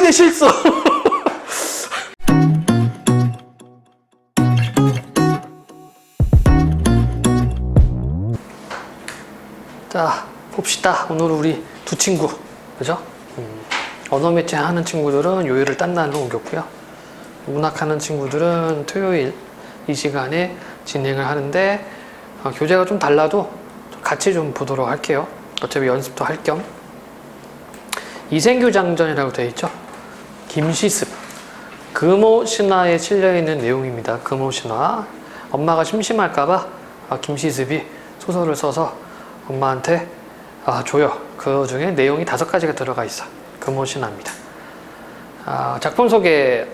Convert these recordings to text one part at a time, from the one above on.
내 실수. 자, 봅시다. 오늘 우리 두 친구, 그죠? 언어 매체 하는 친구들은 요일을 딴 날로 옮겼고요. 문학하는 친구들은 토요일 이 시간에 진행을 하는데, 교재가 좀 달라도 같이 좀 보도록 할게요. 어차피 연습도 할 겸. 이생규 장전이라고 되어 있죠. 김시습. 금오 신화에 실려있는 내용입니다. 금오 신화. 엄마가 심심할까봐 김시습이 소설을 써서 엄마한테 줘요. 그 중에 내용이 5가지가 들어가 있어. 금오 신화입니다. 작품 소개.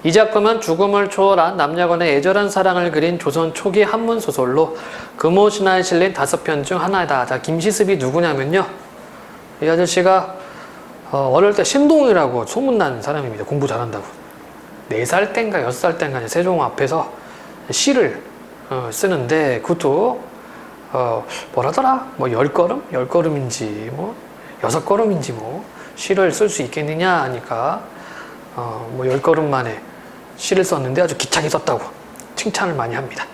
이 작품은 죽음을 초월한 남녀간의 애절한 사랑을 그린 조선 초기 한문 소설로 금오 신화에 실린 5편 중 하나이다. 자, 김시습이 누구냐면요. 이 아저씨가 어릴 때 신동이라고 소문난 사람입니다. 공부 잘한다고. 4살 땐가 6살 땐가 세종 앞에서 시를 쓰는데, 그것도 뭐라더라? 뭐 10걸음? 10걸음인지 뭐 6걸음인지 뭐 시를 쓸 수 있겠느냐 하니까 뭐 10걸음 만에 시를 썼는데 아주 기차게 썼다고 칭찬을 많이 합니다.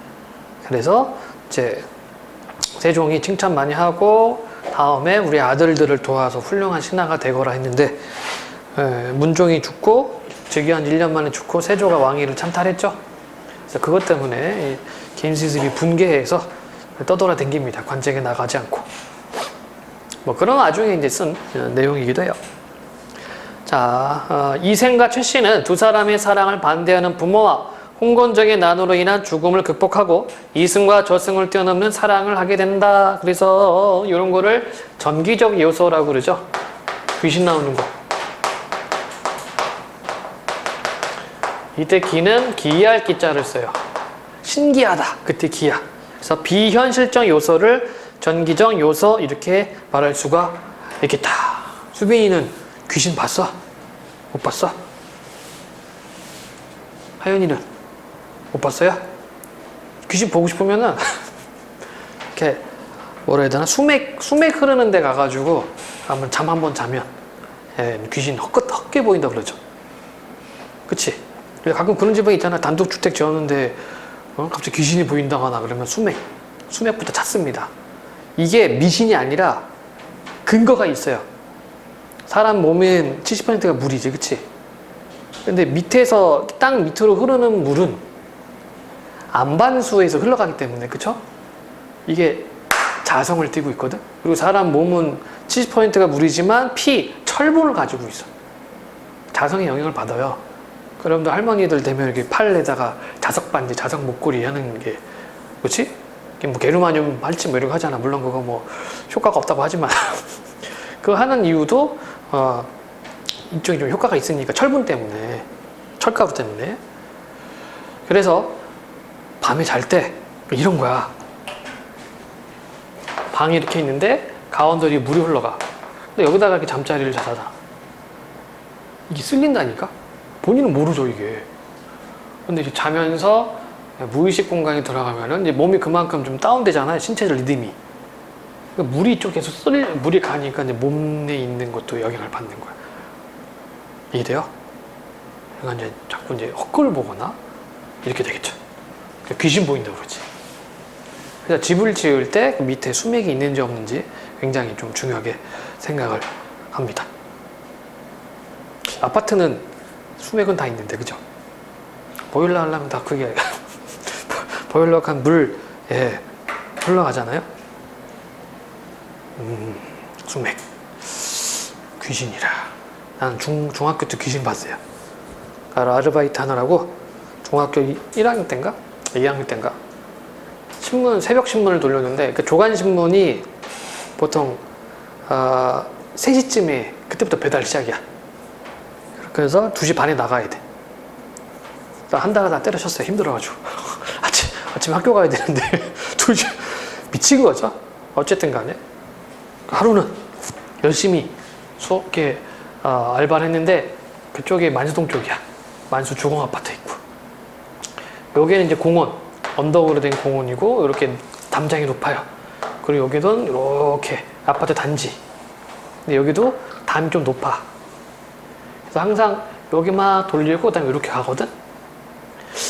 그래서 이제 세종이 칭찬 많이 하고 다음에 우리 아들들을 도와서 훌륭한 신하가 되거라 했는데, 문종이 죽고 즉위 한 1년 만에 죽고 세조가 왕위를 찬탈했죠. 그래서 그것 때문에 김시습이 분개해서 떠돌아댕깁니다. 관직에 나가지 않고. 뭐 그런 와중에 이제 쓴 내용이기도 해요. 자, 이생과 최씨는 두 사람의 사랑을 반대하는 부모와 홍건적의 난으로 인한 죽음을 극복하고 이승과 저승을 뛰어넘는 사랑을 하게 된다. 그래서 이런 거를 전기적 요소라고 그러죠. 귀신 나오는 거. 이때 기는 기이할 기자를 써요. 신기하다. 그때 기야. 그래서 비현실적 요소를 전기적 요소 이렇게 말할 수가 있겠다. 수빈이는 귀신 봤어? 못 봤어? 하연이는 못 봤어요? 귀신 보고 싶으면은 이렇게 뭐라 해야 되나, 수맥 흐르는 데 가가지고 한번 잠 한번 자면 귀신 헛게 보인다 그러죠. 그치? 가끔 그런 집에 있잖아. 단독주택 지었는데 갑자기 귀신이 보인다거나 그러면 수맥부터 찾습니다. 이게 미신이 아니라 근거가 있어요. 사람 몸엔 70%가 물이지, 그치? 근데 밑에서, 땅 밑으로 흐르는 물은 안반수에서 흘러가기 때문에, 그쵸? 이게 자성을 띠고 있거든? 그리고 사람 몸은 70%가 물이지만 철분을 가지고 있어. 자성의 영향을 받아요. 여러분들 할머니들 되면 이렇게 팔에다가 자석 반지, 자석 목걸이 하는 게, 그치? 뭐 게르마늄 할지 뭐 이런 거 하잖아. 물론 그거 뭐 효과가 없다고 하지만. 그거 하는 이유도 이쪽이 좀 효과가 있으니까, 철분 때문에, 철가루 때문에. 그래서 밤에 잘 때 이런 거야. 방이 이렇게 있는데 가운데로 물이 흘러가. 근데 여기다가 이렇게 잠자리를 자잖아. 이게 쓸린다니까? 본인은 모르죠, 이게. 근데 이제 자면서 무의식 공간에 들어가면은 이제 몸이 그만큼 좀 다운되잖아요. 신체적 리듬이. 그러니까 물이 이쪽에서 물이 가니까 이제 몸 내에 있는 것도 영향을 받는 거야. 이해돼요? 그러니까 이제 자꾸 이제 헛걸 보거나 이렇게 되겠죠. 그러니까 귀신 보인다고 그러지. 그래서 집을 지을 때 그 밑에 수맥이 있는지 없는지 굉장히 좀 중요하게 생각을 합니다. 아파트는 수맥은 다 있는데, 그죠? 보일러 하려면 다 그게 보일러가 물 흘러가잖아요. 수맥. 귀신이라. 나는 중학교 때 귀신 봤어요. 아르바이트 하느라고 중학교 1학년 때인가? 2학년 때인가? 새벽 신문을 돌렸는데, 그 조간신문이 보통 3시쯤에 그때부터 배달 시작이야. 그래서 2시 반에 나가야 돼. 한 달 다 때려쳤어요. 힘들어가지고. 아침에 학교 가야 되는데 2시 미친 거죠. 어쨌든 간에 하루는 열심히 알바를 했는데, 그쪽이 만수동 쪽이야. 만수 주공 아파트 있고, 여기는 이제 공원, 언덕으로 된 공원이고, 이렇게 담장이 높아요. 그리고 여기는 이렇게 아파트 단지. 근데 여기도 담이 좀 높아. 그래서 항상 여기 막 돌리고 그다음에 이렇게 가거든.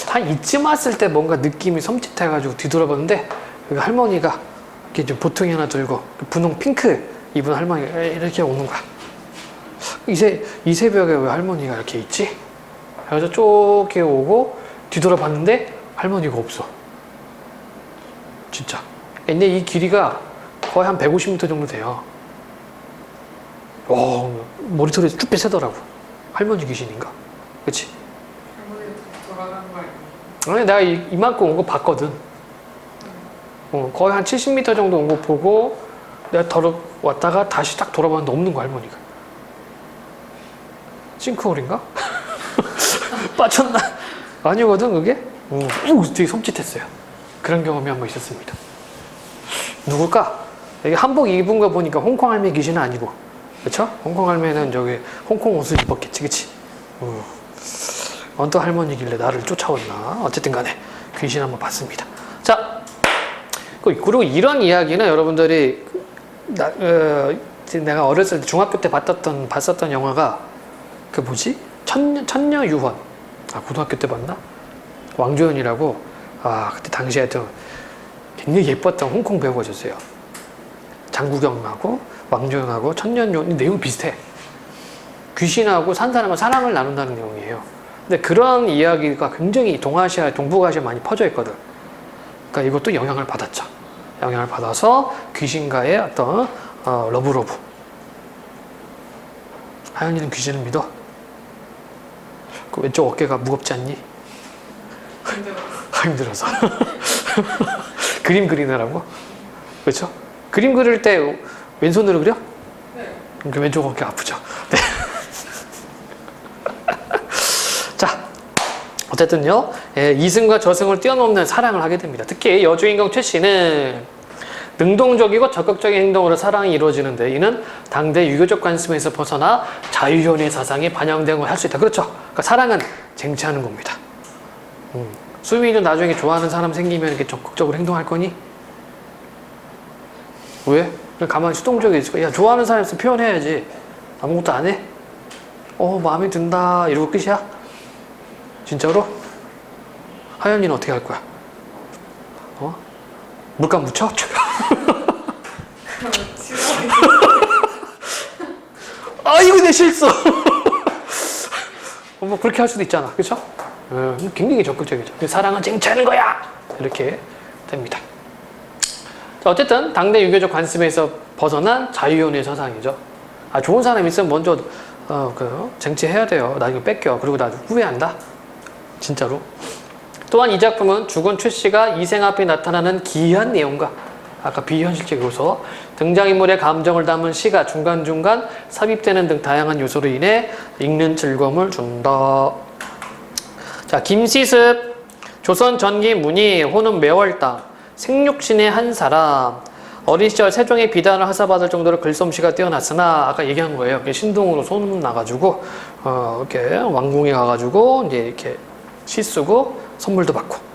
한 이쯤 왔을 때 뭔가 느낌이 섬찟해가지고 뒤돌아봤는데 여기 할머니가 이렇게 좀 보통이 하나 들고 분홍 핑크 입은 할머니가 이렇게 오는 거야. 이 새벽에 왜 할머니가 이렇게 있지? 그래서 쭉 이렇게 오고 뒤돌아봤는데 할머니가 없어. 진짜. 근데 이 길이가 거의 한 150m 정도 돼요. 와, 머리털이 쭉 세더라고. 할머니 귀신인가? 그치? 할머니가 돌아간 거 아니야? 아니, 내가 이만큼 온 거 봤거든. 거의 한 70m 정도 온 거 보고 내가 왔다가 다시 딱 돌아봤는데 없는 거 할머니가. 싱크홀인가? 빠졌나? 아니거든 그게? 되게 섬찟했어요. 그런 경험이 한 번 있었습니다. 누굴까? 이게 한복 입은 거 보니까 홍콩 할매 귀신은 아니고, 그쵸? 홍콩 할매는 저기 홍콩 옷을 입었겠지, 그치? 어떤 할머니길래 나를 쫓아왔나? 어쨌든 간에 귀신 한번 봤습니다. 자, 그리고 이런 이야기는 여러분들이 내가 어렸을 때 중학교 때 봤었던 영화가 그 뭐지? 천녀유혼. 고등학교 때 봤나? 왕조연이라고. 그때 당시에 하여튼 굉장히 예뻤던 홍콩 배우가 있었어요. 장국영하고 왕조연하고 천녀유혼 내용 비슷해. 귀신하고 산 사람과 사랑을 나눈다는 내용이에요. 근데 그런 이야기가 굉장히 동아시아, 동북아시아에 많이 퍼져 있거든. 그러니까 이것도 영향을 받았죠. 영향을 받아서 귀신과의 어떤 러브러브. 하연이는 귀신을 믿어? 그 왼쪽 어깨가 무겁지 않니? 힘들어서. 그림 그리느라고? 그렇죠? 그림 그릴 때 왼손으로 그려? 네. 그럼 왼쪽 어깨 아프죠? 네. 자, 어쨌든요, 이승과 저승을 뛰어넘는 사랑을 하게 됩니다. 특히 여주인공 최 씨는 능동적이고 적극적인 행동으로 사랑이 이루어지는데 이는 당대 유교적 관습에서 벗어나 자유연애 사상이 반영된 걸 할 수 있다. 그렇죠? 그러니까 사랑은 쟁취하는 겁니다. 수빈이도 나중에 좋아하는 사람 생기면 이렇게 적극적으로 행동할 거니? 왜? 그냥 가만히 수동적이 있을 거야. 야, 좋아하는 사람 있으면 표현해야지. 아무것도 안 해? 마음에 든다. 이러고 끝이야? 진짜로? 하연이는 어떻게 할 거야? 물감 묻혀? 이거 내 실수! 뭐 그렇게 할 수도 있잖아. 그쵸? 굉장히 적극적이죠. 사랑은 쟁취하는 거야! 이렇게 됩니다. 자, 어쨌든 당대 유교적 관습에서 벗어난 자유연애 사상이죠. 좋은 사람 있으면 먼저 쟁취해야 돼요. 나 이거 뺏겨. 그리고 나 후회한다. 진짜로. 또한 이 작품은 죽은 최 씨가 이생 앞에 나타나는 기이한 내용과 아까 비현실적 요소, 등장인물의 감정을 담은 시가 중간중간 삽입되는 등 다양한 요소로 인해 읽는 즐거움을 준다. 자, 김시습, 조선 전기 문의, 호는 매월당, 생육신의 한 사람, 어린 시절 세종의 비단을 하사받을 정도로 글솜씨가 뛰어났으나 아까 얘기한 거예요. 신동으로 소문 나가지고 이렇게 왕궁에 가가지고 이제 이렇게 시 쓰고 선물도 받고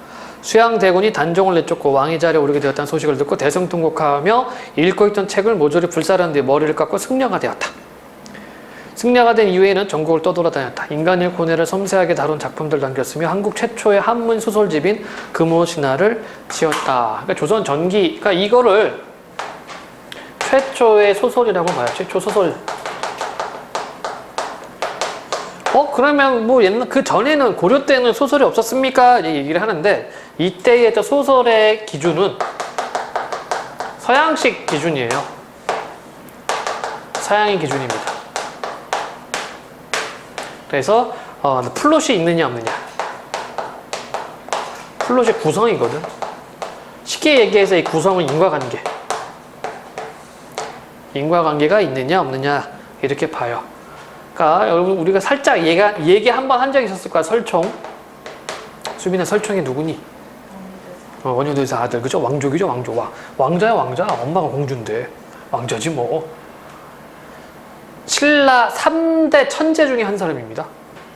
수양대군이 단종을 내쫓고 왕의 자리에 오르게 되었다는 소식을 듣고 대성통곡하며 읽고 있던 책을 모조리 불살한 뒤 머리를 깎고 승려가 되었다. 승려가 된 이후에는 전국을 떠돌아다녔다. 인간의 고뇌를 섬세하게 다룬 작품들 남겼으며 한국 최초의 한문 소설집인 금오신화를 지었다. 그러니까 조선 전기, 그러니까 이거를 최초의 소설이라고 봐요. 최초 소설. 그러면 뭐 옛날 그 전에는 고려 때는 소설이 없었습니까? 얘기를 하는데 이때의 소설의 기준은 서양식 기준이에요. 서양의 기준입니다. 그래서 플롯이 있느냐 없느냐. 플롯의 구성이거든. 쉽게 얘기해서 이 구성은 인과관계. 인과관계가 있느냐 없느냐 이렇게 봐요. 그러니까 여러분 우리가 살짝 얘기 한번 한 적이 있었을 거야. 설총. 수빈아, 설총이 누구니? 원효대사 아들. 그죠? 왕족이죠. 왕족. 왕자야 왕자. 엄마가 공주인데 왕자지 뭐. 신라 3대 천재 중에 한 사람입니다.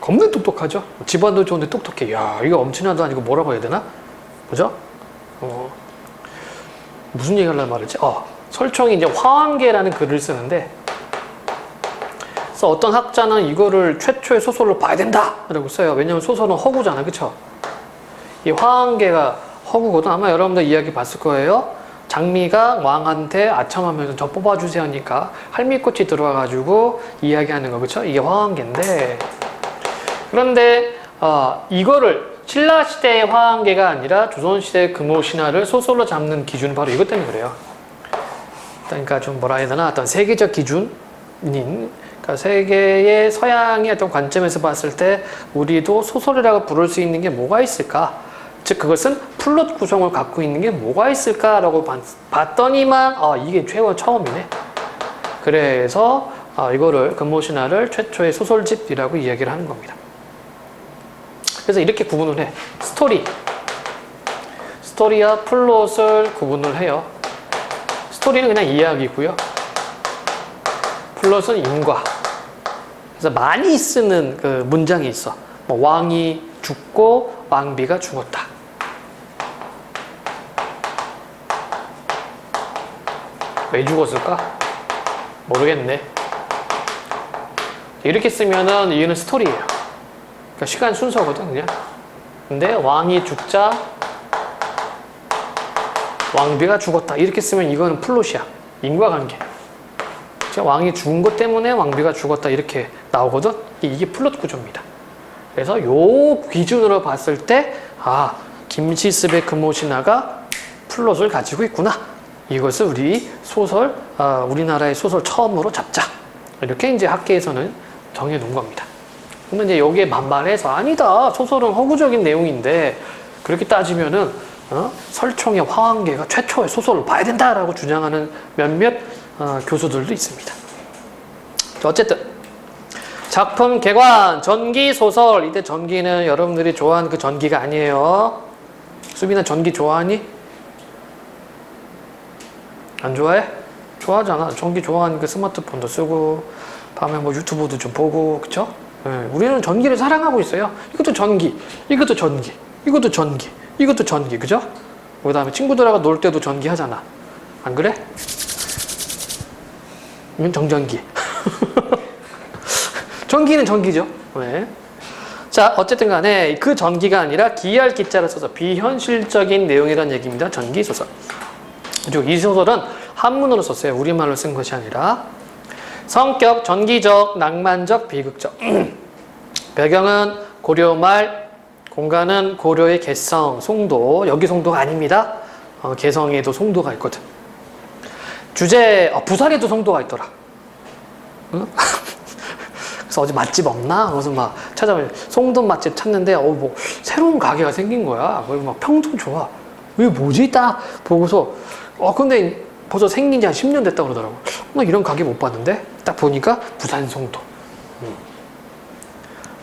겁나 똑똑하죠. 집안도 좋은데 똑똑해. 야, 이거 엄친아도 아니고 뭐라고 해야 되나? 그죠? 무슨 얘기 하려고 말했지? 설총이 이제 화왕계라는 글을 쓰는데 그래서 어떤 학자는 이거를 최초의 소설로 봐야 된다 라고 써요. 왜냐면 소설은 허구잖아, 그쵸? 이 화한계가 허구거든. 아마 여러분들 이야기 봤을 거예요. 장미가 왕한테 아첨하면서 저 뽑아주세요 하니까 할미꽃이 들어와가지고 이야기하는 거, 그쵸? 이게 화한계인데, 그런데 이거를 신라시대의 화한계가 아니라 조선시대의 금오신화를 소설로 잡는 기준은 바로 이것 때문에 그래요. 그러니까 좀 뭐라 해야 되나, 어떤 세계적 기준인, 그러니까 세계의 서양의 어떤 관점에서 봤을 때 우리도 소설이라고 부를 수 있는 게 뭐가 있을까? 즉 그것은 플롯 구성을 갖고 있는 게 뭐가 있을까라고 봤더니만 이게 처음이네. 그래서 이거를 금오신화를 최초의 소설집이라고 이야기를 하는 겁니다. 그래서 이렇게 구분을 해. 스토리와 플롯을 구분을 해요. 스토리는 그냥 이야기고요. 플롯은 인과. 그래서 많이 쓰는 그 문장이 있어. 뭐 왕이 죽고 왕비가 죽었다. 왜 죽었을까? 모르겠네. 이렇게 쓰면은 이거는 스토리예요. 그러니까 시간 순서거든, 그냥. 근데 왕이 죽자 왕비가 죽었다. 이렇게 쓰면 이거는 플롯이야. 인과관계. 왕이 죽은 것 때문에 왕비가 죽었다. 이렇게 나오거든. 이게 플롯 구조입니다. 그래서 요 기준으로 봤을 때 김시습의 금오신화가 플롯을 가지고 있구나. 이것을 우리나라의 소설 처음으로 잡자. 이렇게 이제 학계에서는 정해놓은 겁니다. 근데 이제 여기에 반발해서 아니다. 소설은 허구적인 내용인데 그렇게 따지면은 설총의 화한계가 최초의 소설을 봐야 된다라고 주장하는 몇몇 교수들도 있습니다. 어쨌든 작품 개관, 전기 소설. 이때 전기는 여러분들이 좋아하는 그 전기가 아니에요. 수빈아 전기 좋아하니? 안 좋아해? 좋아하잖아. 전기 좋아하는 그 스마트폰도 쓰고 밤에 뭐 유튜브도 좀 보고, 그쵸? 네, 우리는 전기를 사랑하고 있어요. 이것도 전기, 이것도 전기, 이것도 전기, 이것도 전기, 그죠? 그 다음에 친구들하고 놀 때도 전기 하잖아. 안 그래? 이건 정전기. 전기는 전기죠. 네. 자, 어쨌든 간에 그 전기가 아니라 기할 기자를 써서 비현실적인 내용이라는 얘기입니다. 전기소설. 그리고 이 소설은 한문으로 썼어요. 우리말로 쓴 것이 아니라. 성격, 전기적, 낭만적, 비극적. 배경은 고려 말, 공간은 고려의 개성, 송도. 여기 송도가 아닙니다. 개성에도 송도가 있거든. 주제, 부산에도 송도가 있더라. 응? 그래서 어제 맛집 없나? 그래서 막 찾아보니 송도 맛집 찾는데 뭐 새로운 가게가 생긴 거야. 거기 막 평도 좋아. 이게 뭐지? 딱 보고서 근데 벌써 생긴 지 한 10년 됐다 그러더라고. 나 이런 가게 못 봤는데? 딱 보니까 부산 송도.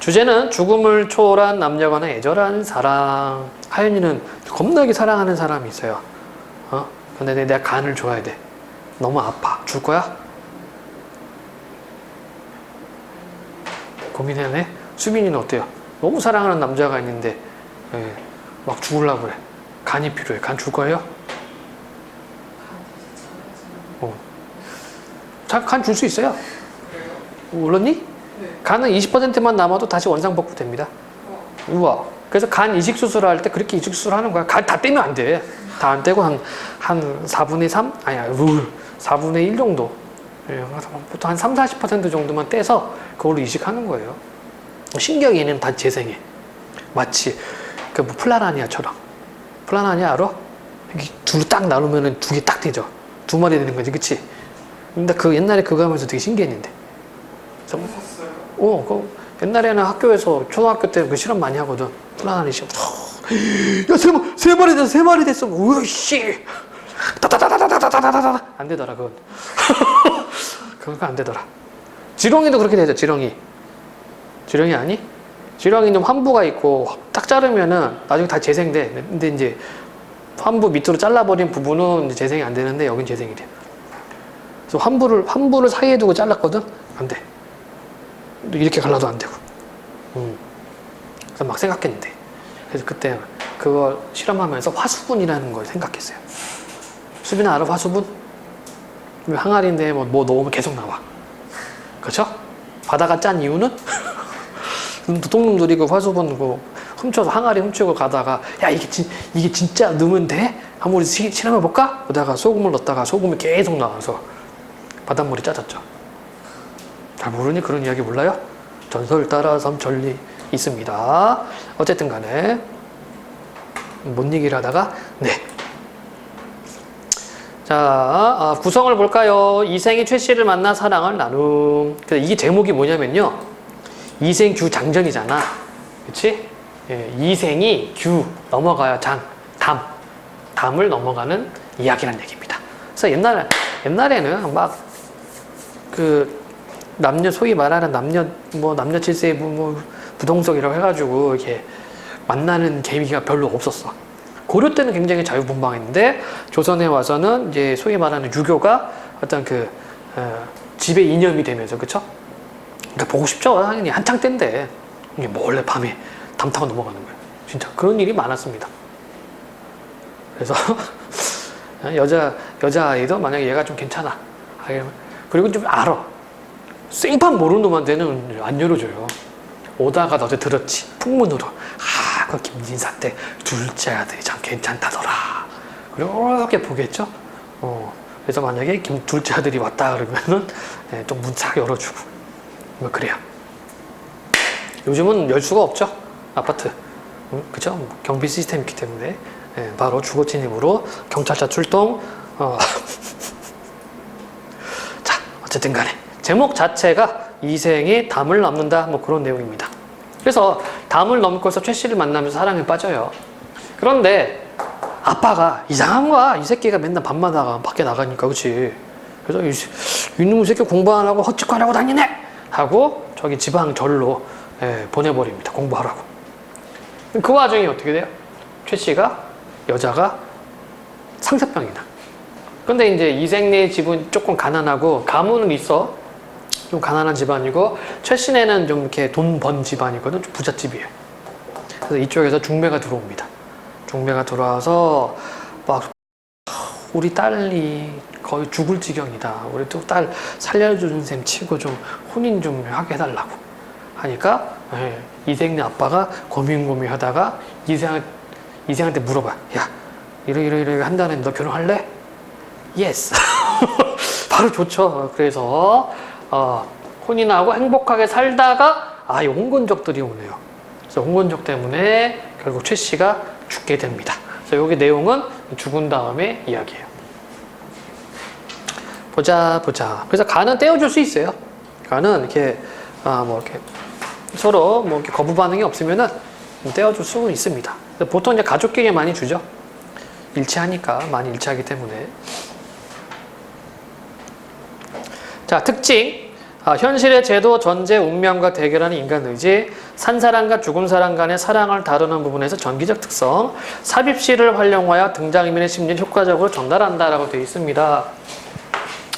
주제는 죽음을 초월한 남녀간의 애절한 사랑. 하연이는 겁나게 사랑하는 사람이 있어요. 근데 내가 간을 줘야 돼. 너무 아파. 줄 거야? 고민해네. 수빈이는 어때요? 너무 사랑하는 남자가 있는데 막 죽으려고 그래. 간이 필요해. 간 줄 거예요? 간 줄 수 있어요. 몰랐니? 네. 간은 20%만 남아도 다시 원상복구 됩니다. 우와. 그래서 간 이식 수술할 때 그렇게 이식 수술 하는 거야. 간 다 떼면 안 돼. 다 안 떼고 한 4분의 3? 아니야, 4분의 1 정도. 보통 한 30-40% 정도만 떼서 그걸로 이식하는 거예요. 신기하게 얘는 다 재생해. 마치 뭐 플라라니아처럼. 플라라니아 알아? 둘로 딱 나누면 두 개 딱 되죠. 두 마리 되는 거지, 그치? 근데 옛날에 그거 하면서 되게 신기했는데. 옛날에는 학교에서 초등학교 때 그 실험 많이 하거든. 플라라니 시험. 야, 세 마리 됐어. 우씨. 따다다다다다다다다. 안 되더라, 그건. 그건 안 되더라. 지렁이도 그렇게 되죠, 지렁이. 지렁이 아니? 지렁이는 환부가 있고, 딱 자르면은 나중에 다 재생돼. 근데 이제 환부 밑으로 잘라버린 부분은 이제 재생이 안 되는데, 여긴 재생이 돼. 그래서 환부를 사이에 두고 잘랐거든? 안 돼. 이렇게 갈라도 안 되고. 그래서 막 생각했는데. 그래서 그때 그거 실험하면서 화수분이라는 걸 생각했어요. 수빈아 알아, 화수분? 항아리인데 뭐 넣으면 계속 나와. 그렇죠? 바다가 짠 이유는 도둑놈들이 그 화수분 그 훔쳐서 항아리 훔치고 가다가 야 이게 진짜 넣으면 돼? 한번 우리 실험해 볼까? 그러다가 소금을 넣었다가 소금이 계속 나와서 바닷물이 짜졌죠. 잘 모르니 그런 이야기 몰라요? 전설 따라 삼천리 있습니다. 어쨌든 간에 뭔 얘기를 하다가 네. 자, 구성을 볼까요? 이생이 최 씨를 만나 사랑을 나눔. 이게 제목이 뭐냐면요. 이생 규 장전이잖아. 그치? 예, 이생이 규 넘어가야 담을 넘어가는 이야기란 얘기입니다. 그래서 옛날에는 막 남녀 소위 말하는 남녀 칠세 부동석이라고 해가지고 이렇게 만나는 재미가 별로 없었어. 고려 때는 굉장히 자유분방했는데 조선에 와서는 이제 소위 말하는 유교가 어떤 지배 이념이 되면서 그쵸? 그러니까 보고 싶죠. 당연히 한창 때인데 이게 몰래 밤에 담 타고 넘어가는 거예요. 진짜 그런 일이 많았습니다. 그래서 여자아이도 만약에 얘가 좀 괜찮아. 그리고 좀 알아. 생판 모르는 놈한테는 안 열어줘요. 오다가 너한테 들었지. 풍문으로. 그 김진사 때 둘째 아들이 참 괜찮다더라. 그리고 이렇게 보겠죠. 그래서 만약에 둘째 아들이 왔다 그러면은 좀 문 싹 열어주고. 뭐 그래요. 요즘은 열 수가 없죠. 아파트. 그죠? 경비 시스템이 있기 때문에. 바로 주거 침입으로 경찰차 출동. 자, 어쨌든 간에. 제목 자체가 이생이 담을 넘는다. 뭐 그런 내용입니다. 그래서 담을 넘고서 최 씨를 만나면서 사랑에 빠져요. 그런데 아빠가 이상한 거야. 이 새끼가 맨날 밤마다 밖에 나가니까. 그치? 그래서 이놈의 새끼 공부 안 하고 헛짓거리하고 다니네! 하고 저기 지방 절로 보내버립니다. 공부하라고. 그 와중에 어떻게 돼요? 최 씨가 여자가 상사병이다. 근데 이제 이생네 집은 조금 가난하고 가문은 있어. 좀 가난한 집안이고 최 씨네는 좀 이렇게 돈 번 집안이거든. 좀 부잣집이에요. 그래서 이쪽에서 중매가 들어옵니다. 중매가 들어와서 막 우리 딸이 거의 죽을 지경이다. 우리 또 딸 살려주는 셈 치고 좀 혼인 좀 하게 해달라고 하니까 이생네 아빠가 고민하다가 이생한테 물어봐. 야, 이러이러 한다는데 너 결혼할래? 예스. 바로 좋죠. 그래서 혼인하고 행복하게 살다가 이 홍건적들이 오네요. 그래서 홍건적 때문에 결국 최 씨가 죽게 됩니다. 그래서 여기 내용은 죽은 다음에 이야기예요. 보자. 그래서 간은 떼어줄 수 있어요. 간은 이렇게 이렇게 서로 이렇게 거부 반응이 없으면은 떼어줄 수는 있습니다. 보통 이제 가족끼리 많이 주죠. 일치하니까 많이 일치하기 때문에. 자, 특징. 현실의 제도, 전제, 운명과 대결하는 인간 의지, 산 사람과 죽은 사람 간의 사랑을 다루는 부분에서 전기적 특성, 삽입시를 활용하여 등장인물의 심리를 효과적으로 전달한다라고 되어 있습니다.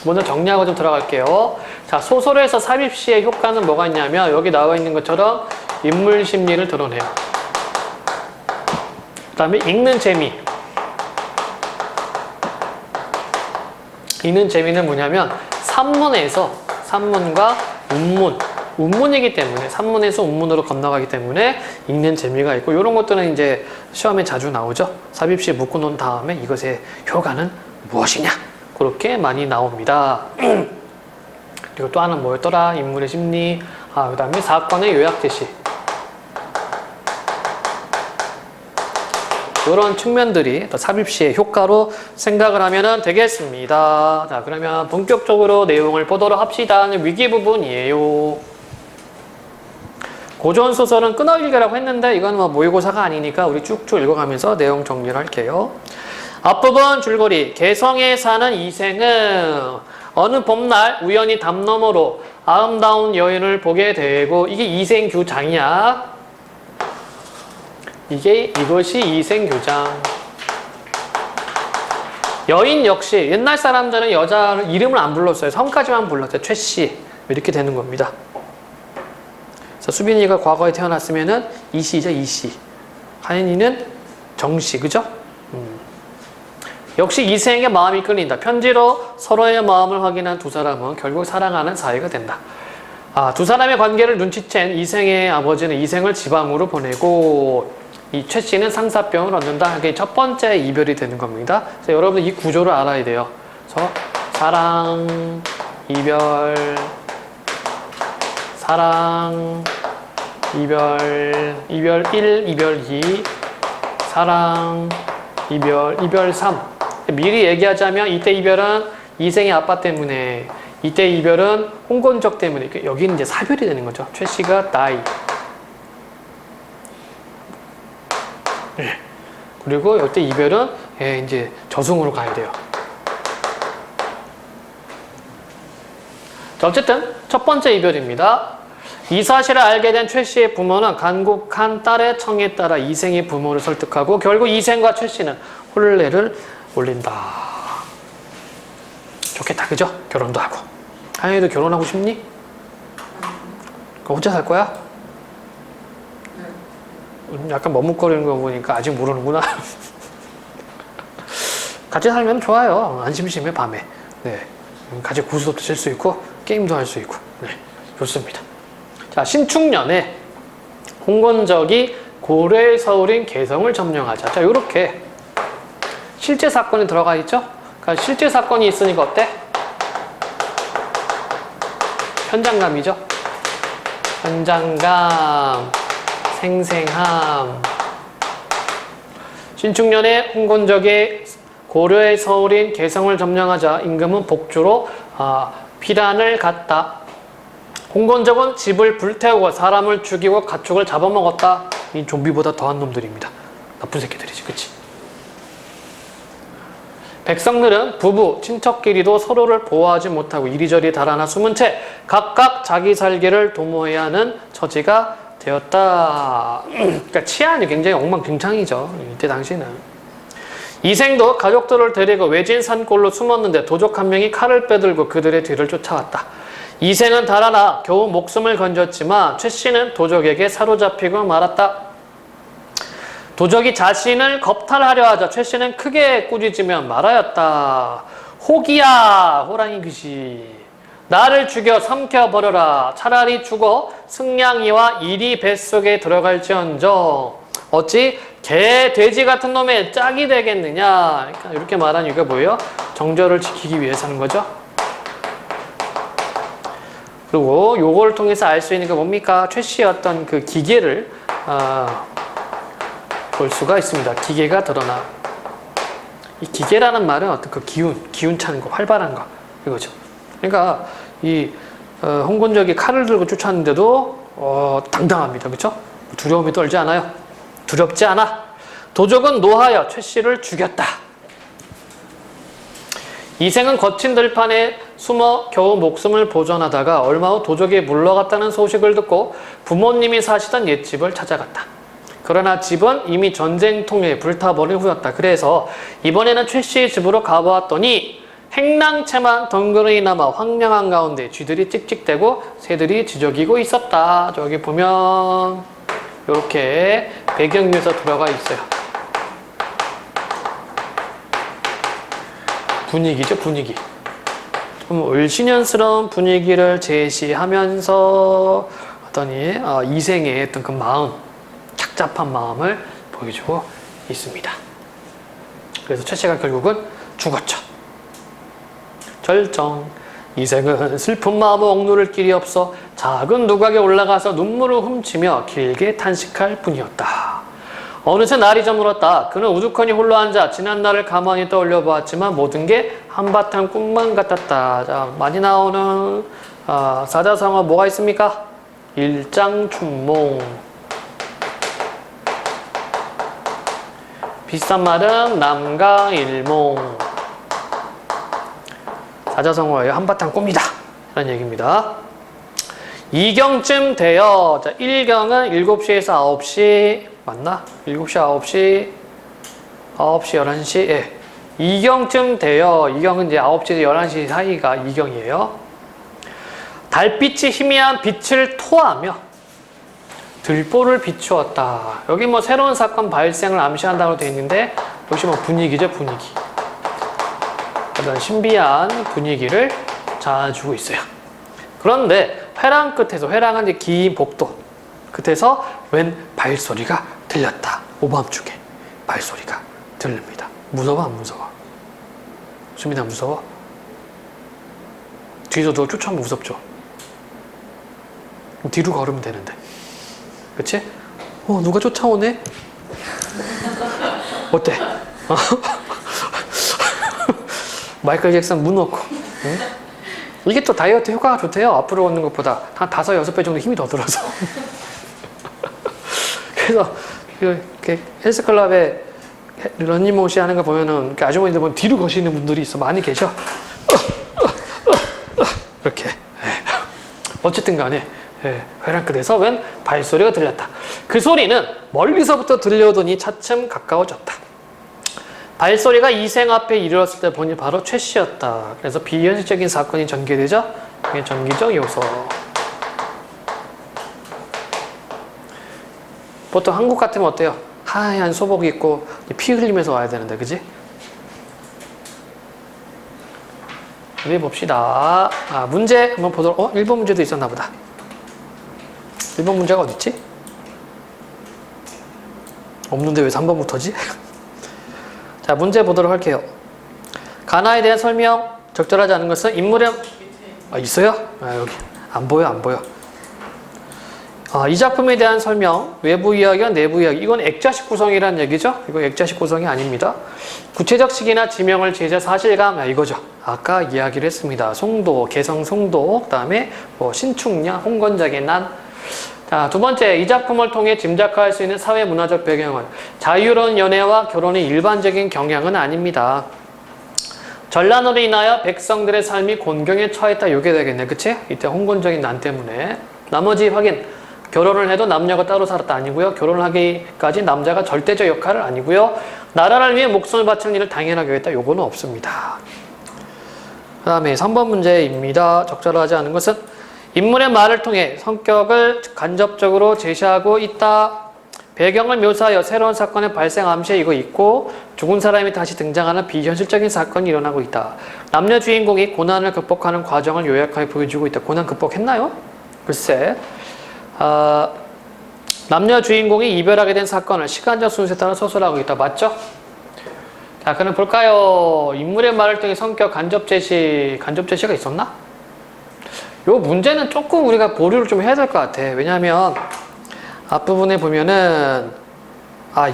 먼저 정리하고 좀 들어갈게요. 자, 소설에서 삽입시의 효과는 뭐가 있냐면 여기 나와 있는 것처럼 인물 심리를 드러내요. 그 다음에 읽는 재미. 읽는 재미는 뭐냐면 산문과 운문이기 때문에 산문에서 운문으로 건너가기 때문에 읽는 재미가 있고 이런 것들은 이제 시험에 자주 나오죠. 삽입시에 묶어놓은 다음에 이것의 효과는 무엇이냐 그렇게 많이 나옵니다. 그리고 또 하나는 뭐였더라? 인물의 심리. 그 다음에 사건의 요약 제시. 이런 측면들이 삽입시의 효과로 생각을 하면 되겠습니다. 자, 그러면 본격적으로 내용을 보도록 합시다. 위기 부분이에요. 고전소설은 끊어읽기라고 했는데 이건 모의고사가 아니니까 우리 쭉쭉 읽어가면서 내용 정리를 할게요. 앞부분 줄거리. 개성에 사는 이생은 어느 봄날 우연히 담 너머로 아름다운 여인을 보게 되고 이게 이생규장이야. 이것이 이생교장. 여인 역시 옛날 사람들은 여자 이름을 안 불렀어요. 성까지만 불렀어요. 최씨 이렇게 되는 겁니다. 그래서 수빈이가 과거에 태어났으면은 이씨죠. 이씨. 하연이는 정씨. 그죠? 역시 이생의 마음이 끌린다. 편지로 서로의 마음을 확인한 두 사람은 결국 사랑하는 사이가 된다. 두 사람의 관계를 눈치챈 이생의 아버지는 이생을 지방으로 보내고 이 최 씨는 상사병을 얻는다. 이게 첫 번째 이별이 되는 겁니다. 그래서 여러분 이 구조를 알아야 돼요. 그래서 사랑, 이별, 사랑, 이별, 이별 1, 이별 2, 사랑, 이별 3. 미리 얘기하자면 이때 이별은 이생의 아빠 때문에, 이때 이별은 홍건적 때문에, 여기는 이제 사별이 되는 거죠. 최 씨가 die. 네. 그리고 이때 이별은 이제 저승으로 가야 돼요. 자, 어쨌든 첫 번째 이별입니다. 이 사실을 알게 된 최 씨의 부모는 간곡한 딸의 청에 따라 이생의 부모를 설득하고 결국 이생과 최 씨는 혼례를 올린다. 좋겠다, 그죠? 결혼도 하고. 하영이도 결혼하고 싶니? 그럼 혼자 살 거야? 약간 머뭇거리는 거 보니까 아직 모르는구나. 같이 살면 좋아요. 안 심심해, 밤에. 네. 같이 고스톱도 칠 수 있고 게임도 할 수 있고. 네. 좋습니다. 자, 신축년에 홍건적이 고려의 서울인 개성을 점령하자. 자, 요렇게 실제 사건이 들어가 있죠? 그러니까 실제 사건이 있으니까 어때? 현장감이죠? 현장감, 생생함. 신축년에 홍건적이 고려의 서울인 개성을 점령하자 임금은 복주로 피란을 갔다. 홍건적은 집을 불태우고 사람을 죽이고 가축을 잡아먹었다. 이 좀비보다 더한 놈들입니다. 나쁜 새끼들이지, 그치? 백성들은 부부, 친척끼리도 서로를 보호하지 못하고 이리저리 달아나 숨은 채 각각 자기 살기를 도모해야 하는 처지가 되었다. 그러니까 치안이 굉장히 엉망진창이죠. 이때 당시는. 이생도 가족들을 데리고 외진 산골로 숨었는데 도적 한 명이 칼을 빼들고 그들의 뒤를 쫓아왔다. 이생은 달아나 겨우 목숨을 건졌지만 최 씨는 도적에게 사로잡히고 말았다. 도적이 자신을 겁탈하려 하자 최 씨는 크게 꾸짖으며 말하였다. 호기야, 호랑이 귀신. 나를 죽여 삼켜버려라. 차라리 죽어 승냥이와 이리 뱃속에 들어갈지언정. 어찌 개, 돼지 같은 놈의 짝이 되겠느냐. 그러니까 이렇게 말한 이유가 뭐예요? 정절을 지키기 위해서 하는 거죠. 그리고 요걸 통해서 알 수 있는 게 뭡니까? 최 씨의 어떤 그 기계를 볼 수가 있습니다. 기계가 드러나. 이 기계라는 말은 어떤 그 기운차는 거, 활발한 거 이거죠. 그러니까 이 홍건적이 칼을 들고 쫓았는데도 당당합니다. 그렇죠? 두려움이 떨지 않아요. 두렵지 않아. 도적은 노하여 최 씨를 죽였다. 이생은 거친 들판에 숨어 겨우 목숨을 보존하다가 얼마 후 도적이 물러갔다는 소식을 듣고 부모님이 사시던 옛집을 찾아갔다. 그러나 집은 이미 전쟁통에 불타버린 후였다. 그래서 이번에는 최 씨의 집으로 가보았더니 행랑채만 덩그러니 남아 황량한 가운데 쥐들이 찍찍대고 새들이 지저귀고 있었다. 저기 보면 이렇게 배경에서 들어가 있어요. 분위기죠, 분위기. 좀 을씨년스러운 분위기를 제시하면서 어떤 이생의 어떤 그 마음, 착잡한 마음을 보여주고 있습니다. 그래서 최 씨가 결국은 죽었죠. 절정. 이생은 슬픈 마음을 억누를 길이 없어 작은 누각에 올라가서 눈물을 훔치며 길게 탄식할 뿐이었다. 어느새 날이 저물었다. 그는 우두커니 홀로 앉아 지난 날을 가만히 떠올려 보았지만 모든 게 한바탕 꿈만 같았다. 자, 많이 나오는 사자성어 뭐가 있습니까? 일장춘몽. 비슷한 말은 남강일몽. 사자성어예요. 한바탕 꿈이다. 라는 얘기입니다. 2경쯤 되어, 자, 1경은 7시에서 9시, 맞나? 7시, 9시, 11시, 예. 2경쯤 되어, 2경은 이제 9시에서 11시 사이가 2경이에요. 달빛이 희미한 빛을 토하며 들보를 비추었다. 여기 뭐 새로운 사건 발생을 암시한다고 되어 있는데, 역시 뭐 분위기죠, 분위기. 그런 신비한 분위기를 자아주고 있어요. 그런데 회랑 끝에서, 회랑은 이제 긴 복도 끝에서 웬 발소리가 들렸다. 오밤중에 발소리가 들립니다. 무서워 안 무서워? 수민아 무서워? 뒤에서 누가 쫓아오면 무섭죠? 뒤로 걸으면 되는데. 그치? 누가 쫓아오네? 어때? 마이클 잭슨 문 넣고. 응? 이게 또 다이어트 효과가 좋대요. 앞으로 걷는 것보다 한 5, 6배 정도 힘이 더 들어서. 그래서 이렇게 헬스클럽에 런닝머신 하는 거 보면은 아주머니들 보면 뒤로 거시는 분들이 있어. 많이 계셔. 이렇게. 어쨌든 간에 회랑 끝에서 웬 발소리가 들렸다. 그 소리는 멀리서부터 들려오더니 차츰 가까워졌다. 발소리가 이생 앞에 이르렀을 때 보니 바로 최 씨였다. 그래서 비현실적인 사건이 전개되죠. 이게 전기적 요소. 보통 한국 같으면 어때요? 하얀 소복 입고 피 흘리면서 와야 되는데, 그지? 우리 봅시다. 문제 한번 보도록. 1번 문제도 있었나 보다. 1번 문제가 어딨지? 없는데 왜 3번부터지? 자, 문제 보도록 할게요. 가나에 대한 설명, 적절하지 않은 것은 인물의 있어요? 여기 안 보여. 이 작품에 대한 설명, 외부 이야기와 내부 이야기. 이건 액자식 구성이라는 얘기죠. 이거 액자식 구성이 아닙니다. 구체적 시기나 지명을 제시해 사실감, 이거죠. 아까 이야기를 했습니다. 송도, 개성 송도, 그다음에 신축냐, 홍건작의 난. 자, 두 번째, 이 작품을 통해 짐작할 수 있는 사회 문화적 배경은 자유로운 연애와 결혼의 일반적인 경향은 아닙니다. 전란으로 인하여 백성들의 삶이 곤경에 처했다. 요게 되겠네. 그치? 이때 홍건적인 난 때문에. 나머지 확인. 결혼을 해도 남녀가 따로 살았다 아니고요. 결혼을 하기까지 남자가 절대적 역할은 아니고요. 나라를 위해 목숨을 바치는 일을 당연하게 하겠다. 요거는 없습니다. 그 다음에 3번 문제입니다. 적절하지 않은 것은 인물의 말을 통해 성격을 간접적으로 제시하고 있다. 배경을 묘사하여 새로운 사건의 발생 암시에 이거 있고 죽은 사람이 다시 등장하는 비현실적인 사건이 일어나고 있다. 남녀 주인공이 고난을 극복하는 과정을 요약하게 보여주고 있다. 고난 극복했나요? 글쎄. 남녀 주인공이 이별하게 된 사건을 시간적 순서에 따라 서술하고 있다. 맞죠? 자, 그럼 볼까요? 인물의 말을 통해 성격 간접 제시가 있었나? 요 문제는 조금 우리가 보류를 좀 해야 될 것 같아. 왜냐하면 앞부분에 보면은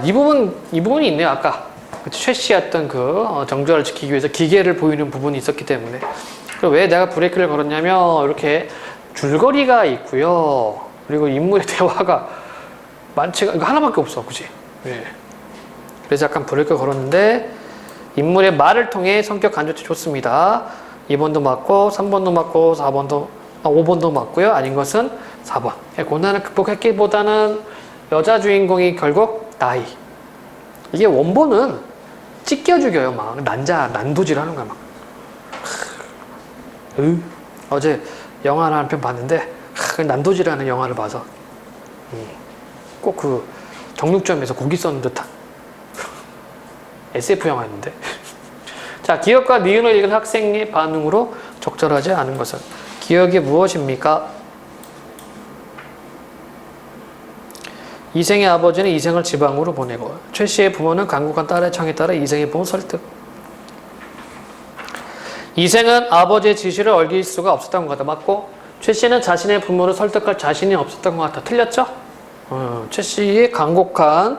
이 부분이 있네요. 아까 최 씨였던 정조를 지키기 위해서 기계를 보이는 부분이 있었기 때문에. 그리고 왜 내가 브레이크를 걸었냐면 이렇게 줄거리가 있고요. 그리고 인물의 대화가 많지가 이거 하나밖에 없어, 그지? 예. 그래서 약간 브레이크 걸었는데 인물의 말을 통해 성격 간접체 좋습니다. 2번도 맞고 3번도 맞고 5번도 맞고요. 아닌 것은 4번. 고난을 극복했기보다는 여자 주인공이 결국 나이. 이게 원본은 찢겨 죽여요. 막 난도질 하는 거야. 막. 어제 영화 한 편 봤는데 난도질하는 영화를 봐서 꼭 그 정육점에서 고기 써는 듯한 SF 영화였는데. 자, 기억과 니은을 읽은 학생의 반응으로 적절하지 않은 것은 기억이 무엇입니까? 이생의 아버지는 이생을 지방으로 보내고 최 씨의 부모는 강국한 딸의 청에 따라 이생의 부모 설득. 이생은 아버지의 지시를 어길 수가 없었던 것 같다. 맞고 최 씨는 자신의 부모를 설득할 자신이 없었던 것 같다. 틀렸죠? 최 씨의 강곡한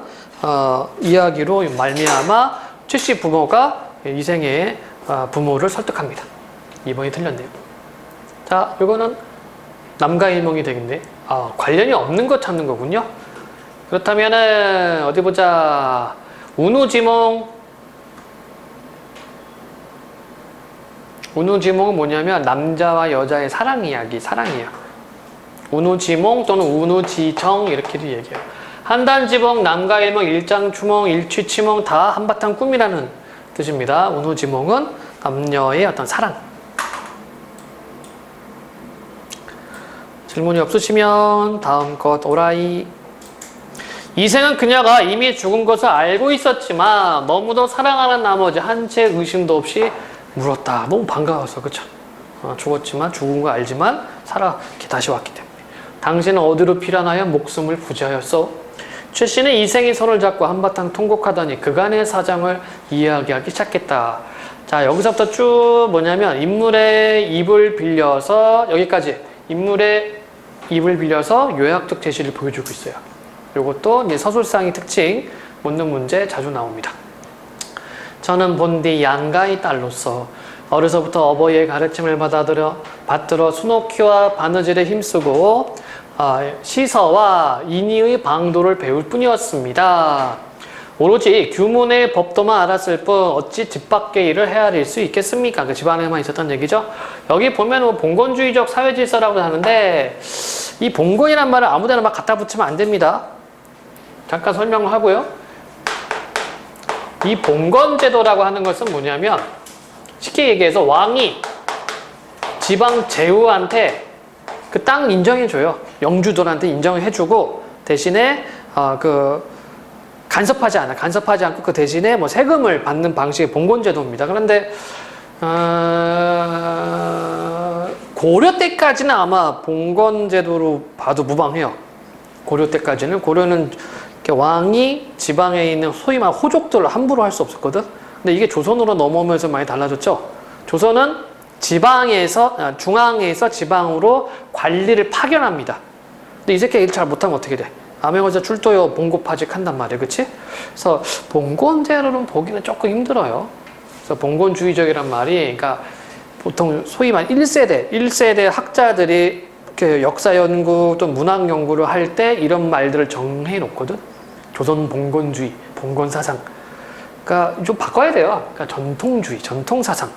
이야기로 말미암아 최 씨 부모가 이생의 부모를 설득합니다. 2번이 틀렸네요. 자, 이거는 남과 일몽이 되겠네. 관련이 없는 거 찾는 거군요. 그렇다면은 어디 보자. 운우지몽은 뭐냐면 남자와 여자의 사랑 이야기, 사랑이에요. 운우지몽 또는 운우지정 이렇게도 얘기해요. 한단지몽, 남가일몽, 일장추몽, 일취치몽 다 한바탕 꿈이라는 뜻입니다. 운우지몽은 남녀의 어떤 사랑. 질문이 없으시면 다음 것 오라이. 이생은 그녀가 이미 죽은 것을 알고 있었지만 너무도 사랑하는 나머지 한 채 의심도 없이 물었다. 너무 반가웠어. 그쵸? 죽었지만 죽은 거 알지만 살아 이렇게 다시 왔기 때문에. 당신은 어디로 피란하여 목숨을 부지하였어? 최 씨는 이생이 손을 잡고 한바탕 통곡하더니 그간의 사정을 이야기하기 시작했다. 자, 여기서부터 쭉 뭐냐면 인물의 입을 빌려서 여기까지 인물의 입을 빌려서 요약적 제시를 보여주고 있어요. 이것도 이제 서술상의 특징, 묻는 문제 자주 나옵니다. 저는 본디 양가의 딸로서 어려서부터 어버이의 가르침을 받들어 수놓기와 바느질에 힘쓰고 시서와 인의의 방도를 배울 뿐이었습니다. 오로지 규문의 법도만 알았을 뿐 어찌 집 밖의 일을 헤아릴 수 있겠습니까? 그 집안에만 있었던 얘기죠. 여기 보면 뭐 봉건주의적 사회질서라고 하는데 이 봉건이란 말을 아무데나 막 갖다 붙이면 안 됩니다. 잠깐 설명을 하고요. 이 봉건제도라고 하는 것은 뭐냐면 쉽게 얘기해서 왕이 지방 제후한테 그 땅 인정해줘요. 영주들한테 인정을 해주고 대신에 간섭하지 않고 그 대신에 뭐 세금을 받는 방식의 봉건제도입니다. 그런데 고려 때까지는 아마 봉건제도로 봐도 무방해요. 고려 때까지는. 고려는 이렇게 왕이 지방에 있는 소위 말 호족들을 함부로 할 수 없었거든. 근데 이게 조선으로 넘어오면서 많이 달라졌죠. 조선은 중앙에서 지방으로 관리를 파견합니다. 근데 이 새끼가 일 잘 못하면 어떻게 돼? 암행어사 출도요 봉고파직 한단 말이에요. 그치? 그래서 봉건제로는 보기는 조금 힘들어요. 그래서 봉건주의적이란 말이, 그러니까 보통 소위 말 1세대 학자들이 이렇게 역사 연구 또 문학 연구를 할 때 이런 말들을 정해 놓거든. 조선 봉건주의, 봉건사상. 그러니까 좀 바꿔야 돼요. 그러니까 전통주의, 전통사상.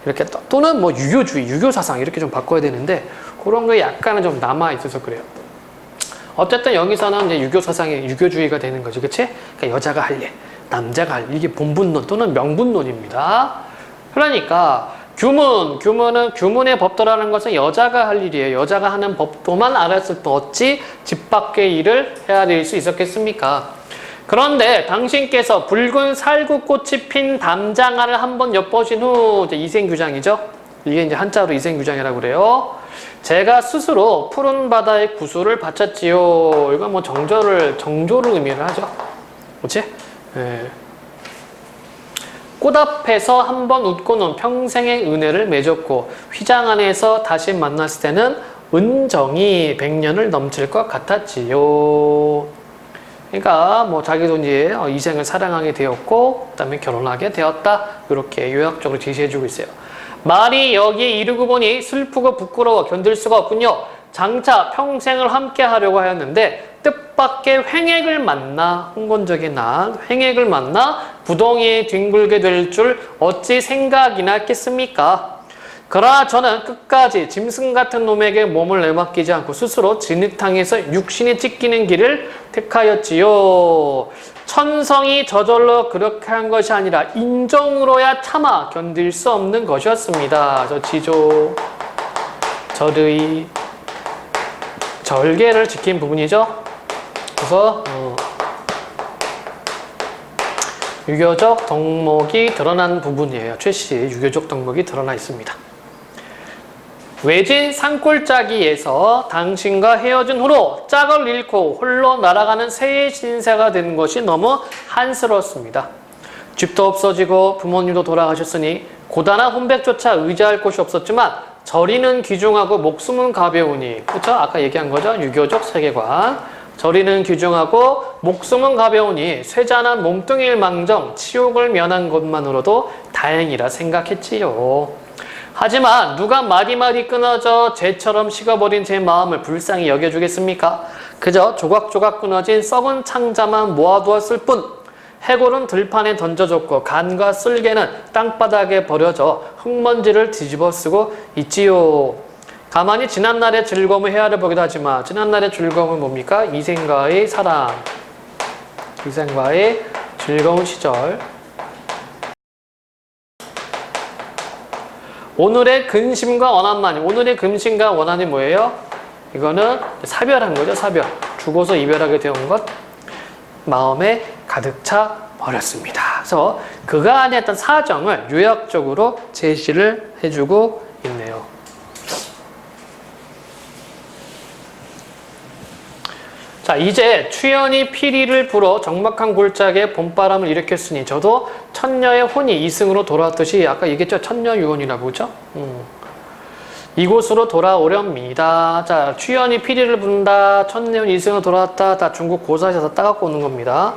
이렇게 또는 뭐 유교주의, 유교사상 이렇게 좀 바꿔야 되는데 그런 게 약간은 좀 남아 있어서 그래요. 어쨌든 여기서는 이제 유교사상이 유교주의가 되는 거지, 그치? 그러니까 여자가 할 일, 남자가 할 일, 이게 본분론 또는 명분론입니다. 그러니까 규문은 규문의 법도라는 것은 여자가 할 일이에요. 여자가 하는 법도만 알았을 때 어찌 집 밖의 일을 헤아릴 수 있었겠습니까? 그런데 당신께서 붉은 살구꽃이 핀 담장화를 한번 엿보신 후, 이제 이생규장이죠. 이게 이제 한자로 이생규장이라고 그래요. 제가 스스로 푸른 바다의 구수를 바쳤지요. 이건 뭐 정조를 의미를 하죠. 그렇지? 네. 꽃 앞에서 한번 웃고는 평생의 은혜를 맺었고 휘장 안에서 다시 만났을 때는 은정이 100년을 넘칠 것 같았지요. 그러니까 뭐 자기도 이제 이생을 사랑하게 되었고 그다음에 결혼하게 되었다. 이렇게 요약적으로 제시해주고 있어요. 말이 여기에 이르고 보니 슬프고 부끄러워 견딜 수가 없군요. 장차 평생을 함께 하려고 하였는데 뜻밖의 횡액을 만나, 홍건적인 난 횡액을 만나 구덩이에 뒹굴게 될 줄 어찌 생각이나 했겠습니까? 그러나 저는 끝까지 짐승 같은 놈에게 몸을 내맡기지 않고 스스로 진흙탕에서 육신이 찢기는 길을 택하였지요. 천성이 저절로 그렇게 한 것이 아니라 인정으로야 차마 견딜 수 없는 것이었습니다. 저 지조, 절의, 절개를 지킨 부분이죠. 그래서 유교적 덕목이 드러난 부분이에요. 최 씨의 유교적 덕목이 드러나 있습니다. 외진 산골짜기에서 당신과 헤어진 후로 짝을 잃고 홀로 날아가는 새의 신세가 된 것이 너무 한스러웠습니다. 집도 없어지고 부모님도 돌아가셨으니 고단한 혼백조차 의지할 곳이 없었지만 절이는 귀중하고 목숨은 가벼우니, 그렇죠? 아까 얘기한 거죠? 유교적 세계관. 절이는 귀중하고 목숨은 가벼우니 쇠잔한 몸뚱이를 망정 치욕을 면한 것만으로도 다행이라 생각했지요. 하지만 누가 마디마디 끊어져 재처럼 식어버린 제 마음을 불쌍히 여겨주겠습니까? 그저 조각조각 끊어진 썩은 창자만 모아두었을 뿐 해골은 들판에 던져졌고 간과 쓸개는 땅바닥에 버려져 흙먼지를 뒤집어쓰고 있지요. 가만히 지난날의 즐거움을 헤아려보기도 하지만 지난날의 즐거움은 뭡니까? 이생과의 사랑, 이생과의 즐거운 시절. 오늘의 근심과 원한만이, 오늘의 근심과 원한이 뭐예요? 이거는 사별한 거죠, 사별. 죽어서 이별하게 되온 것, 마음에 가득 차 버렸습니다. 그래서 그간의 어떤 사정을 요약적으로 제시를 해주고 있네요. 자, 이제 추연이 피리를 불어 적막한 골짜기에 봄바람을 일으켰으니 저도 천녀의 혼이 이승으로 돌아왔듯이 아까 얘기했죠? 천녀유혼이라고 그죠? 이곳으로 돌아오렵니다. 자, 추연이 피리를 분다. 천녀는 이승으로 돌아왔다. 다 중국 고사에서 따갖고 오는 겁니다.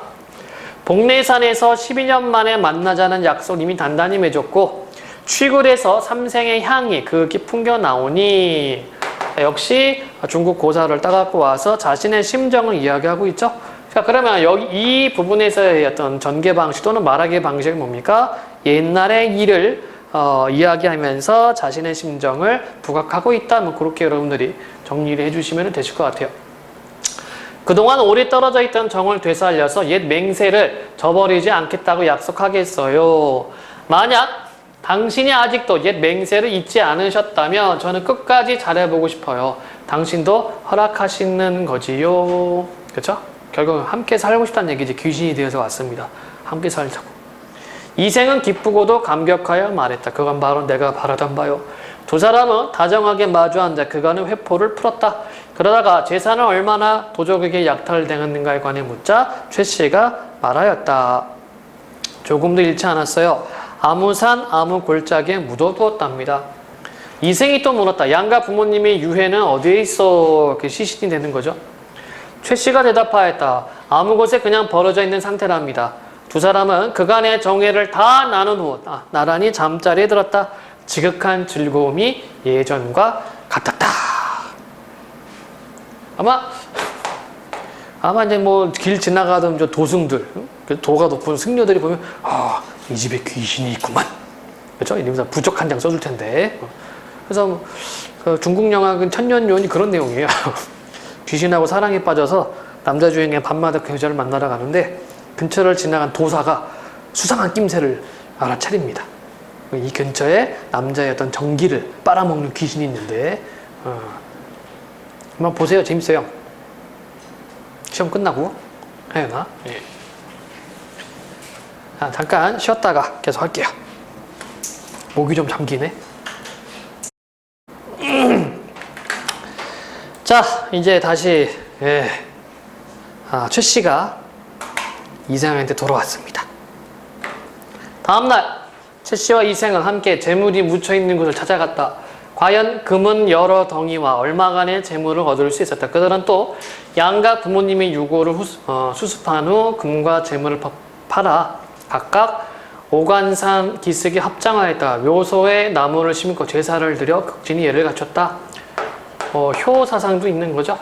복례산에서 12년 만에 만나자는 약속 이미 단단히 맺었고 취굴에서 삼생의 향이 그윽히 풍겨 나오니 역시 중국 고사를 따갖고 와서 자신의 심정을 이야기하고 있죠. 자, 그러면 여기 이 부분에서의 어떤 전개 방식 또는 말하기 방식은 뭡니까? 옛날의 일을 이야기하면서 자신의 심정을 부각하고 있다. 뭐 그렇게 여러분들이 정리를 해주시면 되실 것 같아요. 그동안 오래 떨어져 있던 정을 되살려서 옛 맹세를 저버리지 않겠다고 약속하겠어요. 만약 당신이 아직도 옛 맹세를 잊지 않으셨다면 저는 끝까지 잘해보고 싶어요. 당신도 허락하시는 거지요. 그렇죠? 결국은 함께 살고 싶다는 얘기지. 귀신이 되어서 왔습니다. 함께 살자고. 이생은 기쁘고도 감격하여 말했다. 그건 바로 내가 바라던 바요. 두 사람은 다정하게 마주 앉아 그간의 회포를 풀었다. 그러다가 재산을 얼마나 도적에게 약탈당했는가에 관해 묻자 최 씨가 말하였다. 조금도 잃지 않았어요. 아무 산 아무 골짜기에 묻어두었답니다. 이생이 또 물었다. 양가 부모님의 유해는 어디에 있어? 이렇게 시신이 되는 거죠. 최 씨가 대답하였다. 아무 곳에 그냥 벌어져 있는 상태랍니다. 두 사람은 그간의 정회를 다 나눈 후 나란히 잠자리에 들었다. 지극한 즐거움이 예전과 같았다. 아마 이제 뭐 길 지나가던 저 도승들, 도가 높은 승려들이 보면 이 집에 귀신이 있구만. 그렇죠? 이러면서 부적 한 장 써줄 텐데. 그래서 그 중국 영화 천년요원이 그런 내용이에요. 귀신하고 사랑에 빠져서 남자 주인의 밤마다 그 여자를 만나러 가는데 근처를 지나간 도사가 수상한 낌새를 알아차립니다. 이 근처에 남자의 어떤 정기를 빨아먹는 귀신이 있는데 한번 보세요. 재밌어요. 시험 끝나고 해나? 예. 잠깐 쉬었다가 계속 할게요. 목이 좀 잠기네. 자, 이제 다시 최 씨가 이생한테 돌아왔습니다. 다음날 최 씨와 이생은 함께 재물이 묻혀있는 곳을 찾아갔다. 과연 금은 여러 덩이와 얼마간의 재물을 얻을 수 있었다. 그들은 또 양가 부모님의 유고를 수습한 후 금과 재물을 팔아 각각 오관산 기슭에 합장하였다. 묘소에 나무를 심고 제사를 드려 극진히 예를 갖췄다. 효 사상도 있는 거죠.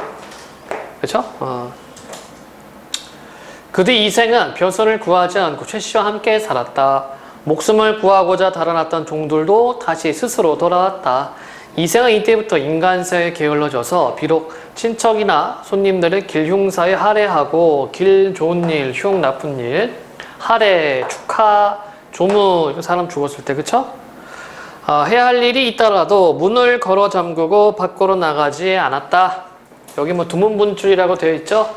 그렇죠? 그 뒤 이생은 벼슬을 구하지 않고 최 씨와 함께 살았다. 목숨을 구하고자 달아났던 종들도 다시 스스로 돌아왔다. 이생은 이때부터 인간사에 게을러져서 비록 친척이나 손님들을 길흉사에 할애하고 길 좋은 일, 흉 나쁜 일, 할애, 축하, 조무, 사람 죽었을 때 그쵸? 해야 할 일이 있더라도 문을 걸어 잠그고 밖으로 나가지 않았다. 여기 뭐 두문분출이라고 되어 있죠?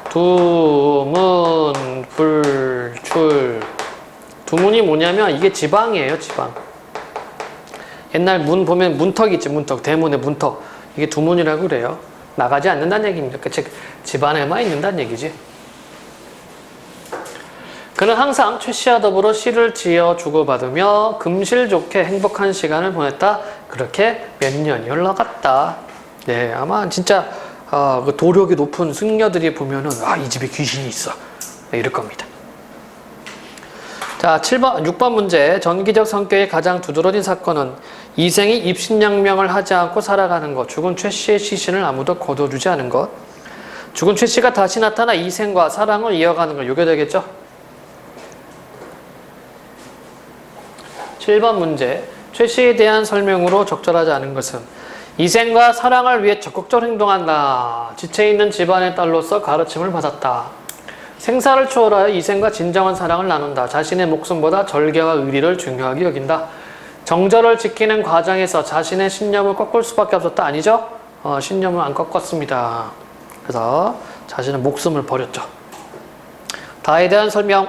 두문, 불출. 두문이 뭐냐면 이게 지방이에요, 지방. 옛날 문 보면 문턱 있지, 문턱. 대문의 문턱. 이게 두문이라고 그래요. 나가지 않는다는 얘기입니다. 즉, 집안에만 있는다는 얘기지. 그는 항상 최 씨와 더불어 시를 지어 주고받으며 금실 좋게 행복한 시간을 보냈다. 그렇게 몇 년이 흘러갔다. 네, 아마 진짜 그 도력이 높은 승려들이 보면은 이 집에 귀신이 있어. 네, 이럴 겁니다. 자, 6번 문제. 전기적 성격의 가장 두드러진 사건은 이생이 입신양명을 하지 않고 살아가는 것. 죽은 최 씨의 시신을 아무도 거둬주지 않은 것. 죽은 최 씨가 다시 나타나 이생과 사랑을 이어가는 것. 요게 되겠죠? 7번 문제. 최 씨에 대한 설명으로 적절하지 않은 것은 이생과 사랑을 위해 적극적으로 행동한다. 지체있는 집안의 딸로서 가르침을 받았다. 생사를 초월하여 이생과 진정한 사랑을 나눈다. 자신의 목숨보다 절개와 의리를 중요하게 여긴다. 정절을 지키는 과정에서 자신의 신념을 꺾을 수밖에 없었다. 아니죠? 신념을 안 꺾었습니다. 그래서 자신의 목숨을 버렸죠. 다에 대한 설명.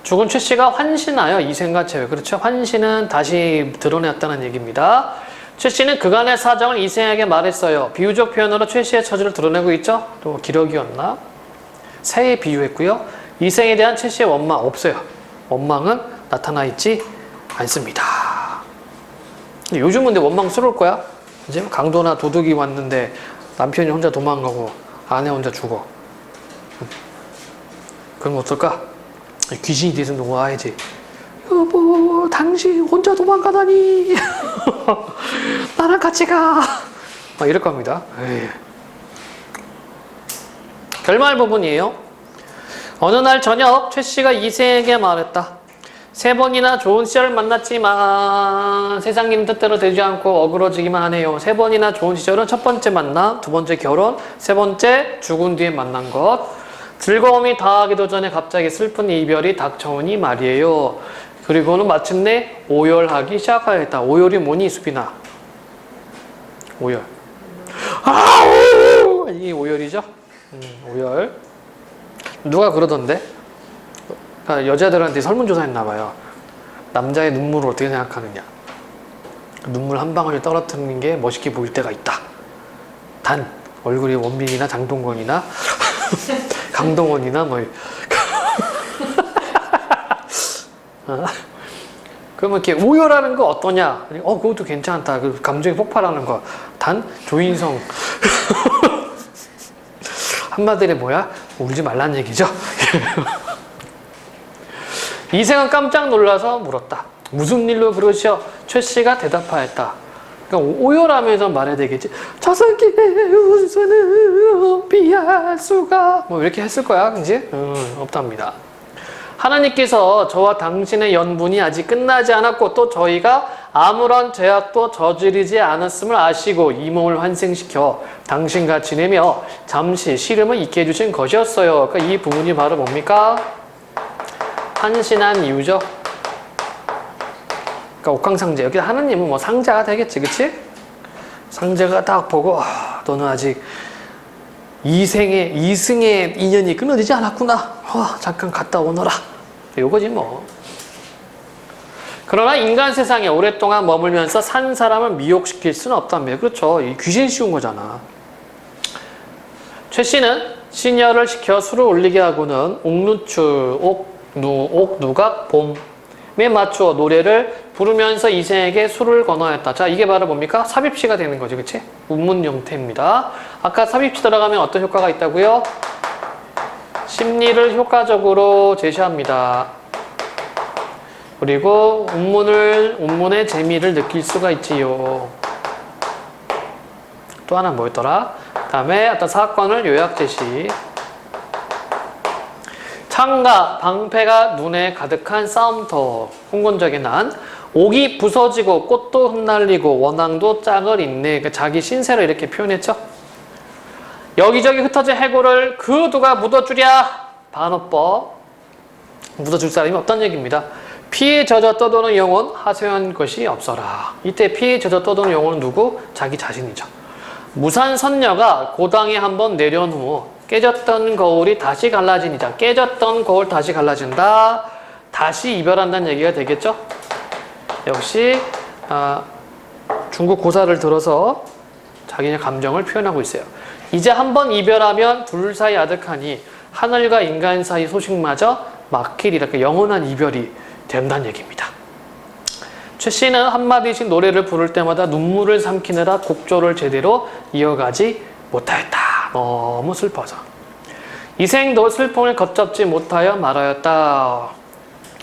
죽은 최 씨가 환신하여 이생과 재회. 그렇죠? 환신은 다시 드러냈다는 얘기입니다. 최 씨는 그간의 사정을 이생에게 말했어요. 비유적 표현으로 최 씨의 처지를 드러내고 있죠. 또 기력이었나? 새에 비유했고요. 이생에 대한 최 씨의 원망 없어요. 원망은 나타나 있지 않습니다. 근데 요즘은 근데 원망스러울 거야. 이제 강도나 도둑이 왔는데 남편이 혼자 도망가고 아내 혼자 죽어. 그럼 어떨까? 귀신이 돼서 놓아야지. 여보, 당신 혼자 도망가다니. 나랑 같이 가. 막 이럴 겁니다. 에이. 결말 부분이에요. 어느 날 저녁 최 씨가 이생에게 말했다. 3번이나 좋은 시절을 만났지만 세상님 뜻대로 되지 않고 어그러지기만 하네요. 3번이나 좋은 시절은 첫 번째 만남, 두 번째 결혼, 세 번째 죽은 뒤에 만난 것. 즐거움이 다하기도 전에 갑자기 슬픈 이별이 닥쳐오니 말이에요. 그리고는 마침내 오열하기 시작하였다. 오열이 뭐니, 수빈아? 오열. 아우! 이게 오열이죠? 오열. 누가 그러던데? 그러니까 여자들한테 설문조사 했나봐요. 남자의 눈물을 어떻게 생각하느냐. 눈물 한 방울 떨어뜨리는 게 멋있게 보일 때가 있다. 단 얼굴이 원빈이나 장동건이나 강동원이나 뭐 그러면 이렇게 오열하는 거 어떠냐? 그것도 괜찮다. 그 감정이 폭발하는 거. 단 조인성 한마디로 뭐야? 울지 말란 얘기죠. 이생은 깜짝 놀라서 물었다. 무슨 일로 그러시오? 최 씨가 대답하였다. 그러니까 오열하면서 말해야 되겠지. 저 새끼의 웃음은 피할 수가 뭐 이렇게 했을 거야, 그지? 없답니다. 하나님께서 저와 당신의 연분이 아직 끝나지 않았고 또 저희가 아무런 죄악도 저지르지 않았음을 아시고 이 몸을 환생시켜 당신과 지내며 잠시 시름을 잊게 해주신 것이었어요. 그러니까 이 부분이 바로 뭡니까? 한신한 이유죠. 그러니까 옥황상제. 여기 하느님은 뭐 상자가 되겠지, 그치? 상자가 딱 보고 너는 아직 이승의 인연이 끊어지지 않았구나. 잠깐 갔다 오너라. 요거지 뭐. 그러나 인간 세상에 오랫동안 머물면서 산 사람을 미혹시킬 수는 없다며. 그렇죠. 이 귀신 씌운 거잖아. 최 씨는 시녀를 시켜 술을 올리게 하고는 옥누추, 옥누각, 봄에 맞추어 노래를 부르면서 이생에게 술을 권하였다. 자, 이게 바로 뭡니까? 삽입시가 되는 거죠. 그치? 운문 형태입니다. 아까 삽입시 들어가면 어떤 효과가 있다고요? 심리를 효과적으로 제시합니다. 그리고 운문의 재미를 느낄 수가 있지요. 또 하나 뭐였더라? 다음에 어떤 사건을 요약 제시. 창가, 방패가 눈에 가득한 싸움터. 홍건적의 난. 옥이 부서지고 꽃도 흩날리고 원앙도 짝을 잇네. 자기 신세를 이렇게 표현했죠. 여기저기 흩어진 해골을 그 누가 묻어주랴. 반어법. 묻어줄 사람이 없다는 얘기입니다. 피에 젖어 떠도는 영혼 하소연 것이 없어라. 이때 피에 젖어 떠도는 영혼은 누구? 자기 자신이죠. 무산 선녀가 고당에 한번 내려온 후 깨졌던 거울이 다시 갈라지니자. 깨졌던 거울 다시 갈라진다. 다시 이별한다는 얘기가 되겠죠. 역시 중국 고사를 들어서 자기의 감정을 표현하고 있어요. 이제 한번 이별하면 둘 사이 아득하니 하늘과 인간 사이 소식마저 막히리라. 영원한 이별이 된다는 얘기입니다. 최 씨는 한마디씩 노래를 부를 때마다 눈물을 삼키느라 곡조를 제대로 이어가지 못하였다. 너무 슬퍼서. 이생도 슬픔을 걷잡지 못하여 말하였다.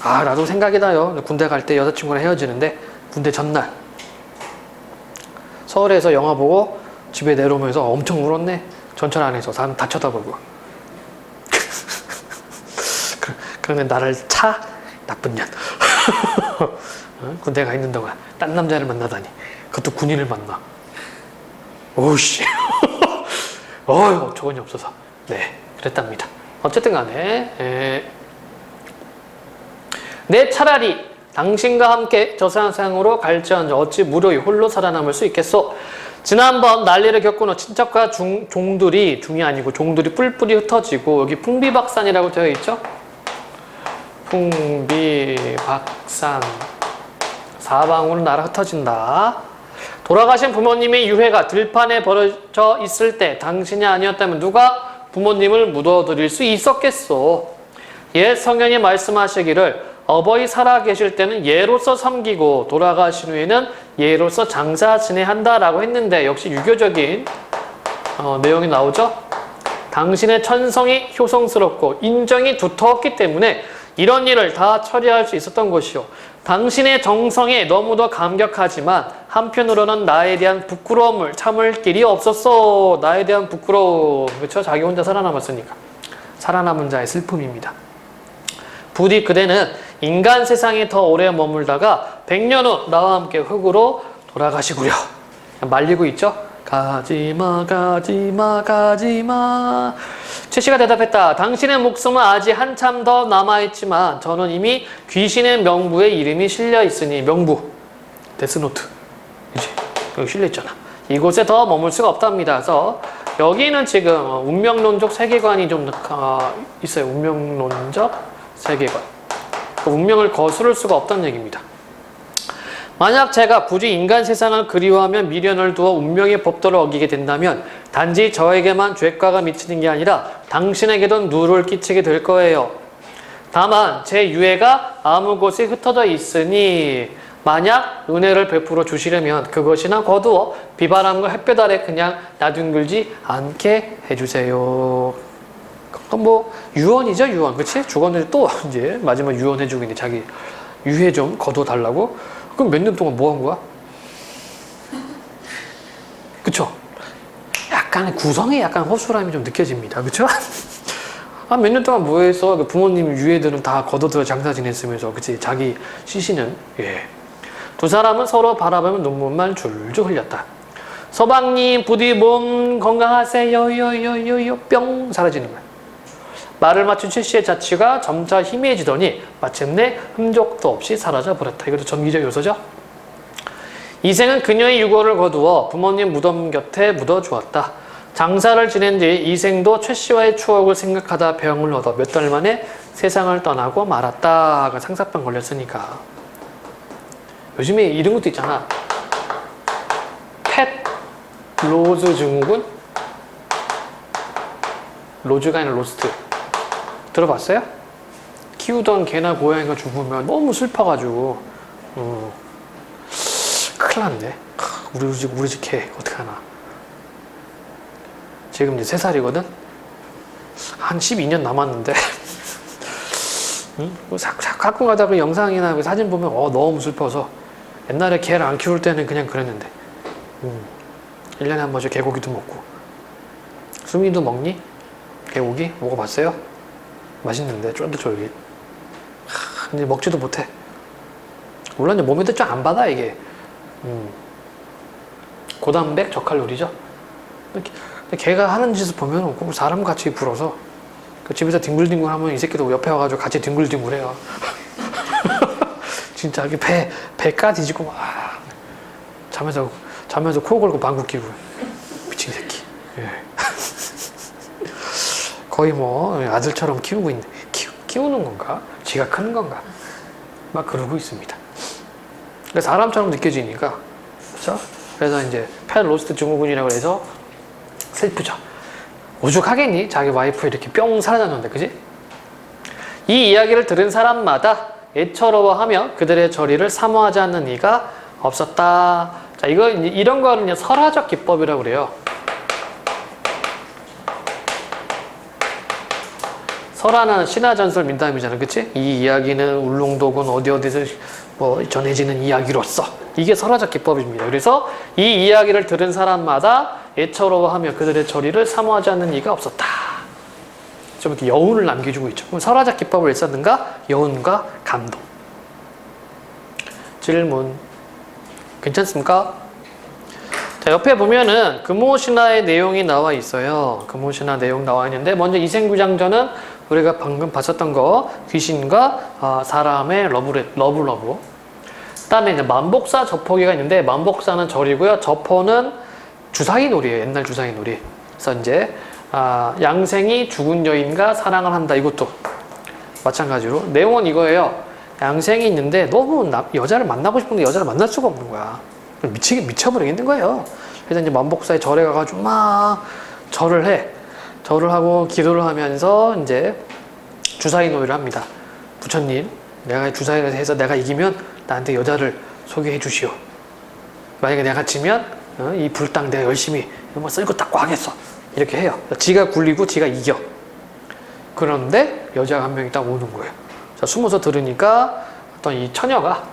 나도 생각이 나요. 군대 갈 때 여자친구랑 헤어지는데 군대 전날 서울에서 영화 보고 집에 내려오면서 엄청 울었네. 전철 안에서 사람 다 쳐다보고. 그런데 나를 차? 나쁜 년. 군대 가 있는 동안 딴 남자를 만나다니. 그것도 군인을 만나. 오우씨. 어처구니 없어서. 네, 그랬답니다. 어쨌든 간에 내 차라리 당신과 함께 저 세상으로 갈지언정 어찌 무료히 홀로 살아남을 수 있겠소. 지난번 난리를 겪은 후 친척과 종들이, 중이 아니고 종들이 뿔뿔이 흩어지고, 여기 풍비박산이라고 되어 있죠. 풍비박산. 사방으로 나라 흩어진다. 돌아가신 부모님의 유해가 들판에 버려져 있을 때 당신이 아니었다면 누가 부모님을 묻어드릴 수 있었겠소. 옛 성경이 말씀하시기를 어버이 살아계실 때는 예로서 섬기고 돌아가신 후에는 예로서 장사 지내한다라고 했는데 역시 유교적인 내용이 나오죠. 당신의 천성이 효성스럽고 인정이 두터웠기 때문에 이런 일을 다 처리할 수 있었던 것이요. 당신의 정성에 너무도 감격하지만 한편으로는 나에 대한 부끄러움을 참을 길이 없었어. 나에 대한 부끄러움. 그렇죠? 자기 혼자 살아남았으니까. 살아남은 자의 슬픔입니다. 부디 그대는 인간 세상에 더 오래 머물다가 100년 후 나와 함께 흙으로 돌아가시구려. 말리고 있죠? 가지마 가지마 가지마. 최씨가 대답했다. 당신의 목숨은 아직 한참 더 남아있지만 저는 이미 귀신의 명부에 이름이 실려있으니. 명부 데스노트 이제 여기 실려있잖아. 이곳에 더 머물 수가 없답니다. 그래서 여기는 지금 운명론적 세계관이 좀 있어요. 운명론적 세계관. 그 운명을 거스를 수가 없다는 얘기입니다. 만약 제가 굳이 인간 세상을 그리워하며 미련을 두어 운명의 법도를 어기게 된다면 단지 저에게만 죄과가 미치는 게 아니라 당신에게도 누를 끼치게 될 거예요. 다만 제 유해가 아무 곳에 흩어져 있으니 만약 은혜를 베풀어 주시려면 그것이나 거두어 비바람과 햇볕 아래 그냥 나뒹굴지 않게 해주세요. 그건 뭐 유언이죠, 유언. 그치? 죽었는데 또 이제 마지막 유언해주고 있는데 자기 유해 좀 거둬 달라고. 그럼 몇 년 동안 뭐 한 거야? 그쵸? 약간의 구성에 약간 허술함이 좀 느껴집니다. 그쵸? 몇 년 동안 뭐 했어? 부모님 유해들은 다 걷어들여 장사 지냈으면서, 그치? 자기 시신은, 예. 두 사람은 서로 바라보면 눈물만 줄줄 흘렸다. 서방님, 부디 몸 건강하세요. 요요요요 뿅 사라지는 거야. 말을 맞춘 최씨의 자취가 점차 희미해지더니 마침내 흠적도 없이 사라져 버렸다. 이것도 전기적 요소죠. 이생은 그녀의 유고를 거두어 부모님 무덤 곁에 묻어주었다. 장사를 지낸 뒤 이생도 최씨와의 추억을 생각하다 병을 얻어 몇 달 만에 세상을 떠나고 말았다. 상사병 걸렸으니까. 요즘에 이런 것도 있잖아. 펫 로즈 증후군? 로즈가 아니라 로스트. 들어봤어요? 키우던 개나 고양이가 죽으면 너무 슬퍼가지고 큰일 났네. 우리 집 개 어떡하나. 지금 이제 3살이거든? 한 12년 남았는데 가끔 가다가 그 영상이나 그 사진 보면 너무 슬퍼서 옛날에 개를 안 키울 때는 그냥 그랬는데 1년에 한 번씩 개고기도 먹고. 수민이도 먹니? 개고기? 먹어봤어요? 맛있는데 쫄깃쫄깃. 근데 먹지도 못해. 물론 이제 몸에도 좀 안 받아 이게. 고단백 저칼로리죠. 근데 걔가 하는 짓을 보면 꼭 사람같이 굴어서 그 집에서 뒹굴뒹굴하면 이 새끼도 옆에 와가지고 같이 뒹굴뒹굴해요. 진짜 이게 배까 뒤지고 막 자면서 코 골고 방구 끼고 미친 새끼. 예. 거의 뭐 아들처럼 키우고 있는, 키우는 건가? 지가 크는 건가? 막 그러고 있습니다. 그러니까 사람처럼 느껴지니까, 그렇죠? 그래서 이제 펫 로스트 증후군이라고 해서 슬프죠. 오죽하겠니? 자기 와이프 이렇게 뿅 사라졌는데, 그지? 이 이야기를 들은 사람마다 애처로워하며 그들의 저리를 사모하지 않는 이가 없었다. 자, 이런 거는 설화적 기법이라고 그래요. 설화는 신화전설 민담이잖아, 그치? 이 이야기는 울릉도군 어디서 뭐 전해지는 이야기로서, 이게 설화적 기법입니다. 그래서 이 이야기를 들은 사람마다 애처로워하며 그들의 저리를 사모하지 않는 이가 없었다. 좀 이렇게 여운을 남겨주고 있죠. 그럼 설화적 기법을 왜 썼는가? 여운과 감동. 질문. 괜찮습니까? 자, 옆에 보면은 금오신화의 내용이 나와 있어요. 금오신화 내용 나와 있는데, 먼저 이생규장전은 우리가 방금 봤었던 거, 귀신과 사람의 러브. 그 다음에 이제 만복사 저포기가 있는데, 만복사는 절이고요. 저포는 주사위 놀이에요. 옛날 주사위 놀이. 그래서 이제 양생이 죽은 여인과 사랑을 한다. 이것도 마찬가지로 내용은 이거예요. 양생이 있는데 너무 여자를 만나고 싶은데 여자를 만날 수가 없는 거야. 미쳐버리겠는 거예요. 그래서 이제 만복사에 절에 가가지고 막 절을 해. 절을 하고 기도를 하면서 이제 주사위 놀이를 합니다. 부처님, 내가 주사위를 해서 내가 이기면 나한테 여자를 소개해 주시오. 만약에 내가 지면 이 불당 내가 열심히 뭐 쓸고 닦고 하겠어. 이렇게 해요. 지가 굴리고 지가 이겨. 그런데 여자가 한 명이 딱 오는 거예요. 자, 숨어서 들으니까 어떤 이 처녀가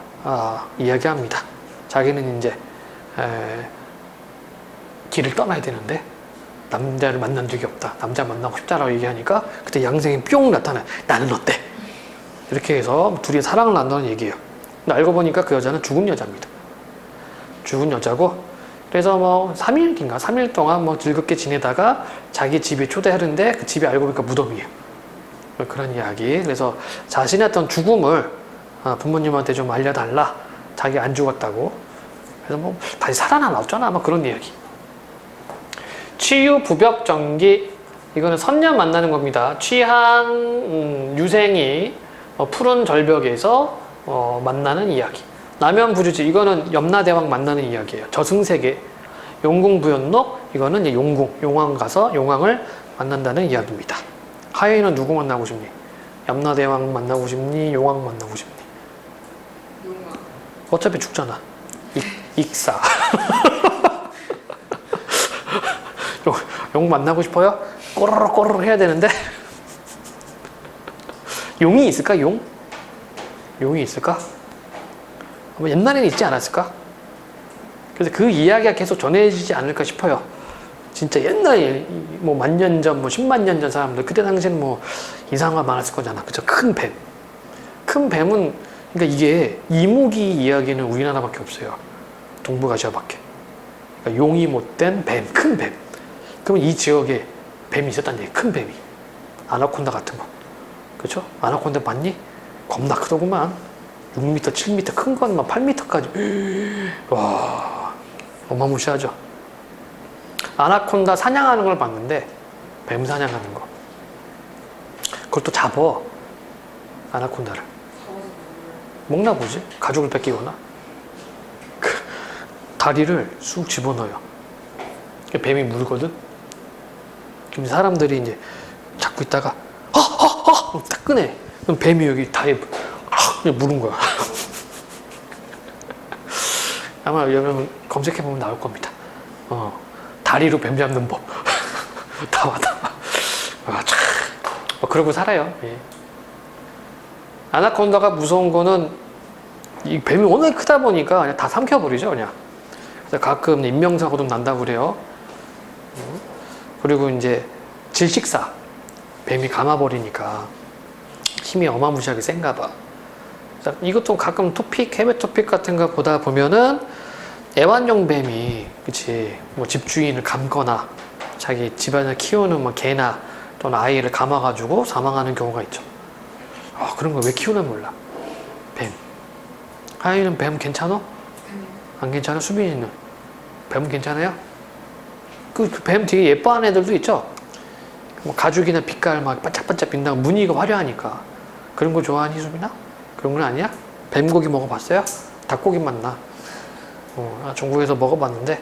이야기합니다. 자기는 이제 길을 떠나야 되는데 남자를 만난 적이 없다. 남자 만나고 싶다라고 얘기하니까 그때 양생이 뿅 나타나요. 나는 어때? 이렇게 해서 둘이 사랑을 나눈다는 얘기예요. 근데 알고 보니까 그 여자는 죽은 여자입니다. 죽은 여자고, 그래서 뭐 3일 동안 뭐 즐겁게 지내다가 자기 집에 초대하는데 그 집이 알고 보니까 무덤이에요. 그런 이야기. 그래서 자신의 어떤 죽음을 부모님한테 좀 알려달라. 자기 안 죽었다고. 그래서 뭐 다시 살아나왔잖아. 뭐 그런 이야기. 취유 부벽정기. 이거는 선녀 만나는 겁니다. 취한 유생이 푸른 절벽에서 만나는 이야기. 남연부주지. 이거는 염라대왕 만나는 이야기예요. 저승세계. 용궁부연록. 이거는 이제 용왕 가서 용왕을 만난다는 이야기입니다. 하여인은 누구 만나고 싶니? 염라대왕 만나고 싶니? 용왕 만나고 싶니? 용왕. 어차피 죽잖아. 익사. 용 만나고 싶어요? 꼬르륵 해야 되는데 용이 있을까? 용이 있을까? 아마 옛날에는 있지 않았을까? 그래서 그 이야기가 계속 전해지지 않을까 싶어요. 진짜 옛날에 뭐 만년 전, 뭐 10만 년 전 사람들, 그때 당시에는 뭐 이상한 거 많았을 거잖아. 그죠? 큰 뱀. 큰 뱀은, 그러니까 이게 이무기 이야기는 우리나라밖에 없어요. 동북아시아밖에. 그러니까 용이 못된 뱀, 큰 뱀. 그러면 이 지역에 뱀이 있었다는 얘기. 큰 뱀이. 아나콘다 같은 거. 그렇죠? 아나콘다 봤니? 겁나 크더구만. 6m, 7m 큰 건 막 8m까지. 와, 어마무시하죠. 아나콘다 사냥하는 걸 봤는데, 뱀 사냥하는 거. 그걸 또 잡어. 아나콘다를. 먹나 보지? 가죽을 뺏기거나. 다리를 쑥 집어넣어요. 뱀이 물거든? 그럼 사람들이 이제 잡고 있다가, 딱 꺼내. 그럼 뱀이 여기 다리에 물은 거야. 아마 여러분 검색해보면 나올 겁니다. 다리로 뱀 잡는 법. 나와. 그러고 살아요. 예. 아나콘다가 무서운 거는 이 뱀이 워낙 크다 보니까 그냥 다 삼켜버리죠, 그냥. 그래서 가끔 인명사고도 난다고 그래요. 그리고 이제 질식사. 뱀이 감아버리니까 힘이 어마무시하게 센가 봐. 이것도 가끔 해외 토픽 같은 거 보다 보면은 애완용 뱀이, 그치, 뭐 집주인을 감거나 자기 집안을 키우는 뭐 개나 또는 아이를 감아가지고 사망하는 경우가 있죠. 그런 거 왜 키우나 몰라. 뱀. 하이는 뱀 괜찮아? 안 괜찮아? 수빈이는? 뱀 괜찮아요? 그 뱀 되게 예뻐하는 애들도 있죠? 뭐 가죽이나 빛깔 막 반짝반짝 빛나고 무늬가 화려하니까. 그런 거 좋아하니, 수빈아? 그런 건 아니야? 뱀고기 먹어봤어요? 닭고기 맛나. 중국에서 먹어봤는데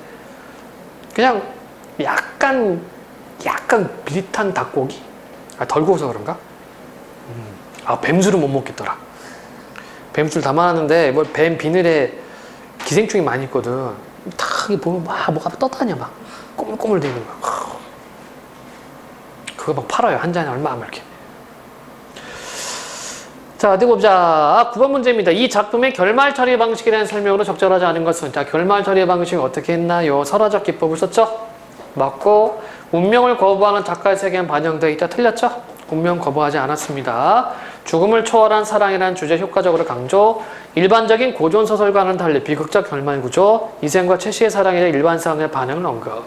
그냥 약간 비릿한 닭고기? 덜 구워서 그런가? 뱀술은 못 먹겠더라. 뱀술 다 많았는데 뭐 뱀 비늘에 기생충이 많이 있거든. 탁 보면 뭐가 떠다녀 막 꼬물꼬물 되는 거야. 그거 막 팔아요. 한 잔에 얼마 이렇게. 자, 어디 보자. 9번 문제입니다. 이 작품의 결말 처리 방식에 대한 설명으로 적절하지 않은 것은? 자, 결말 처리 방식을 어떻게 했나요? 설화적 기법을 썼죠? 맞고, 운명을 거부하는 작가의 세계는 반영되어 있다. 틀렸죠? 운명 거부하지 않았습니다. 죽음을 초월한 사랑이라는 주제 효과적으로 강조. 일반적인 고전소설과는 달리 비극적 결말 구조. 이생과 최씨의 사랑에 대해 일반 사람의 반응을 언급.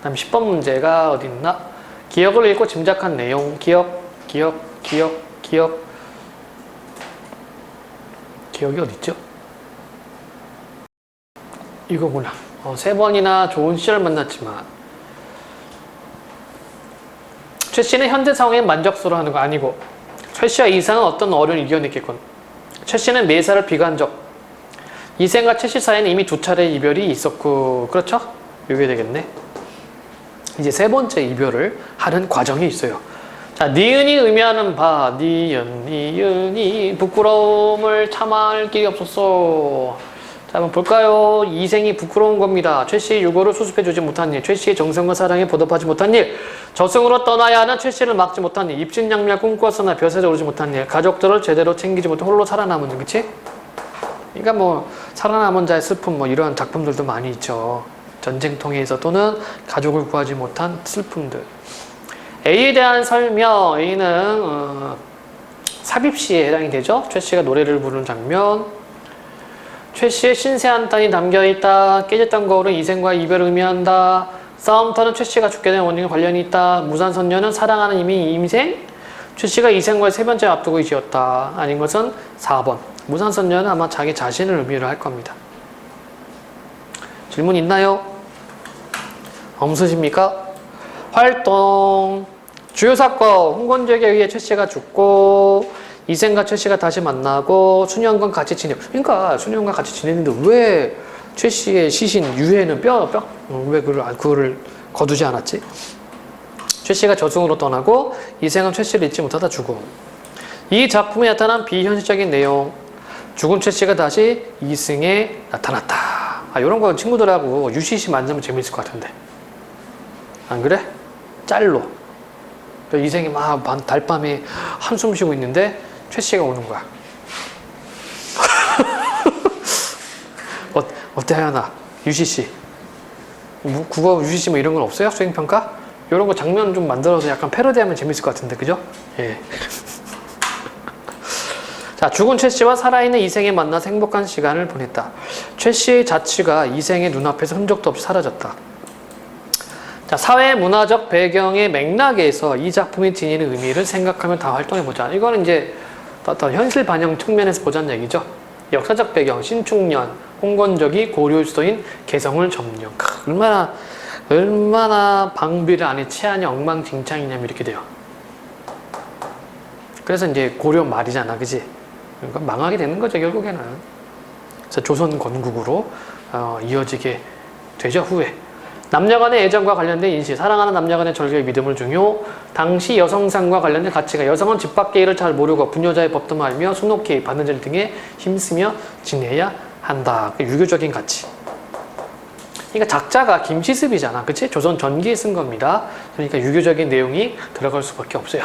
다음 10번 문제가 어디 있나? 기억을 읽고 짐작한 내용. 기억이 어디 있죠? 이거구나. 3번이나 좋은 시절 만났지만 최 씨는 현재 상황에 만족스러워하는 거 아니고 최 씨와 이상은 어떤 어려움을 이겨냈겠군. 최 씨는 매사를 비관적. 이생과 최씨 사이에는 이미 두 차례 이별이 있었고, 그렇죠? 이게 되겠네. 이제 세 번째 이별을 하는 과정이 있어요. 자, 니은이 의미하는 바, 니은이 부끄러움을 참을 길이 없었어. 자, 한번 볼까요? 이생이 부끄러운 겁니다. 최씨의 유고를 수습해주지 못한 일, 최씨의 정성과 사랑에 보답하지 못한 일, 저승으로 떠나야 하는 최씨를 막지 못한 일, 입신양멸 꿈꾸었으나 벼슬에 오르지 못한 일, 가족들을 제대로 챙기지 못해 홀로 살아남은 일, 그치? 그러니까 뭐 살아남은 자의 슬픔, 뭐 이런 작품들도 많이 있죠. 전쟁통에서 또는 가족을 구하지 못한 슬픔들. A에 대한 설명, A는 삽입시에 해당이 되죠. 최씨가 노래를 부르는 장면. 최씨의 신세 한탄이 담겨있다. 깨졌던 거울은 이생과 이별을 의미한다. 싸움터는 최씨가 죽게 된 원인과 관련이 있다. 무산선녀는 사랑하는 이미 임생. 최씨가 이생과의 세 번째 앞두고 지었다. 아닌 것은 4번. 무산선녀는 아마 자기 자신을 의미를 할 겁니다. 질문 있나요? 없으십니까? 활동. 주요 사건. 홍건적에 의해 최씨가 죽고 이생과 최씨가 다시 만나고 수년간 같이 지내. 그러니까 수년간 같이 지냈는데 왜 최씨의 시신 유해는 왜 그거를 거두지 않았지? 최씨가 저승으로 떠나고 이생은 최씨를 잊지 못하다 죽음. 이 작품에 나타난 비현실적인 내용. 죽은 최씨가 다시 이승에 나타났다. 이런 거 친구들하고 UCC 만나면 재밌을 것 같은데. 안 그래? 짤로. 이생이 막 달밤에 한숨 쉬고 있는데 최씨가 오는 거야. 어때 하연아? UCC. 국어 UCC 뭐 이런 건 없어요? 수행평가? 이런 거 장면 좀 만들어서 약간 패러디하면 재밌을 것 같은데, 그죠? 예. 자, 죽은 최씨와 살아있는 이생이 만나서 행복한 시간을 보냈다. 최씨의 자취가 이생의 눈앞에서 흔적도 없이 사라졌다. 자, 사회 문화적 배경의 맥락에서 이 작품이 지니는 의미를 생각하며 다 활동해보자. 이거는 이제 어떤 현실 반영 측면에서 보자는 얘기죠. 역사적 배경, 신축년, 홍건적이 고려수도인 개성을 점령. 얼마나 방비를 안에 체하냐, 엉망진창이냐면 이렇게 돼요. 그래서 이제 고려 말이잖아, 그지? 그러니까 망하게 되는 거죠, 결국에는. 그래서 조선 건국으로 이어지게 되죠, 후에. 남녀간의 애정과 관련된 인식, 사랑하는 남녀간의 절개의 믿음을 중요. 당시 여성상과 관련된 가치가 여성은 집 밖의 일을 잘 모르고 부녀자의 법도 알며 순옥히 바느질 등에 힘쓰며 지내야 한다. 유교적인 가치. 그러니까 작자가 김시습이잖아, 그치? 조선 전기에 쓴 겁니다. 그러니까 유교적인 내용이 들어갈 수밖에 없어요.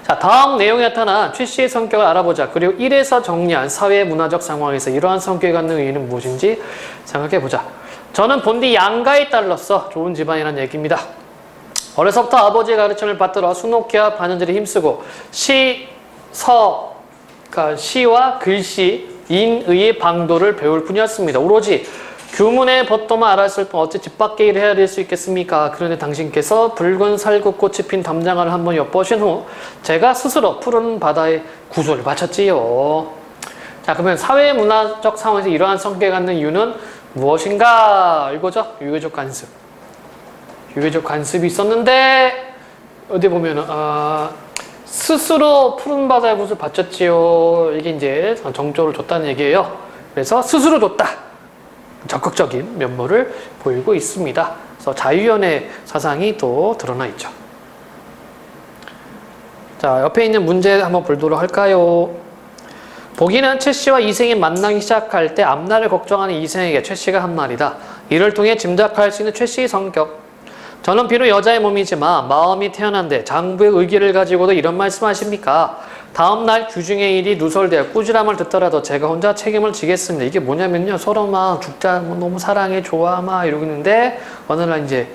자, 다음 내용에 나타난 최씨의 성격을 알아보자. 그리고 1에서 정리한 사회 문화적 상황에서 이러한 성격이 갖는 의미는 무엇인지 생각해보자. 저는 본디 양가의 딸로서 좋은 집안이라는 얘기입니다. 어려서부터 아버지의 가르침을 받들어 순옥회와 반연질에 힘쓰고 그러니까 시와 글씨, 인의의 방도를 배울 뿐이었습니다. 오로지 규문의 법도만 알았을 뿐 어찌 집 밖의 일을 해야 될 수 있겠습니까? 그런데 당신께서 붉은 살구꽃이 핀 담장을 한번 엿보신 후 제가 스스로 푸른 바다의 구조를 바쳤지요. 자, 그러면 사회문화적 상황에서 이러한 성격을 갖는 이유는 무엇인가? 이거죠? 유교적 관습. 유교적 관습이 있었는데 어디 보면은 스스로 푸른 바다의 구슬을 바쳤지요. 이게 이제 정조를 줬다는 얘기예요. 그래서 스스로 줬다. 적극적인 면모를 보이고 있습니다. 그래서 자유연의 사상이 또 드러나 있죠. 자, 옆에 있는 문제 한번 보도록 할까요? 보기는 최씨와 이생이 만나기 시작할 때 앞날을 걱정하는 이생에게 최씨가 한 말이다. 이를 통해 짐작할 수 있는 최씨의 성격. 저는 비록 여자의 몸이지만 마음이 태어난데 장부의 의기를 가지고도 이런 말씀하십니까? 다음날 규중의 일이 누설되어 꾸지람을 듣더라도 제가 혼자 책임을 지겠습니다. 이게 뭐냐면요, 서로 막 죽자, 뭐 너무 사랑해, 좋아, 막 이러고 있는데 어느 날 이제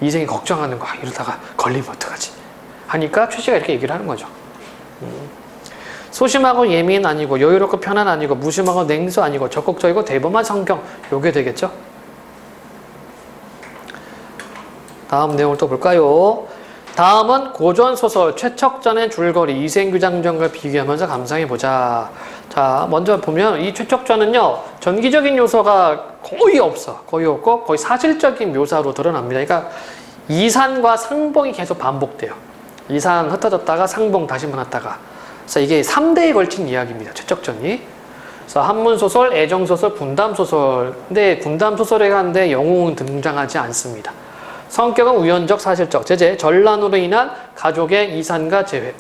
이생이 걱정하는 거야. 이러다가 걸리면 어떡하지? 하니까 최씨가 이렇게 얘기를 하는 거죠. 소심하고 예민 아니고 여유롭고 편안 아니고 무심하고 냉소 아니고 적극적이고 대범한 성격, 요게 되겠죠. 다음 내용을 또 볼까요? 다음은 고전소설 최척전의 줄거리 이생규장전과 비교하면서 감상해보자. 자, 먼저 보면 이 최척전은요, 전기적인 요소가 거의 없어. 거의 없고 거의 사실적인 묘사로 드러납니다. 그러니까 이산과 상봉이 계속 반복돼요. 이산 흩어졌다가 상봉 다시 만났다가. 그래서 이게 3대에 걸친 이야기입니다. 최척전이. 그래서 한문소설, 애정소설, 분담소설. 근데 분담소설에 가는데 영웅은 등장하지 않습니다. 성격은 우연적, 사실적. 제재, 전란으로 인한 가족의 이산과 재회.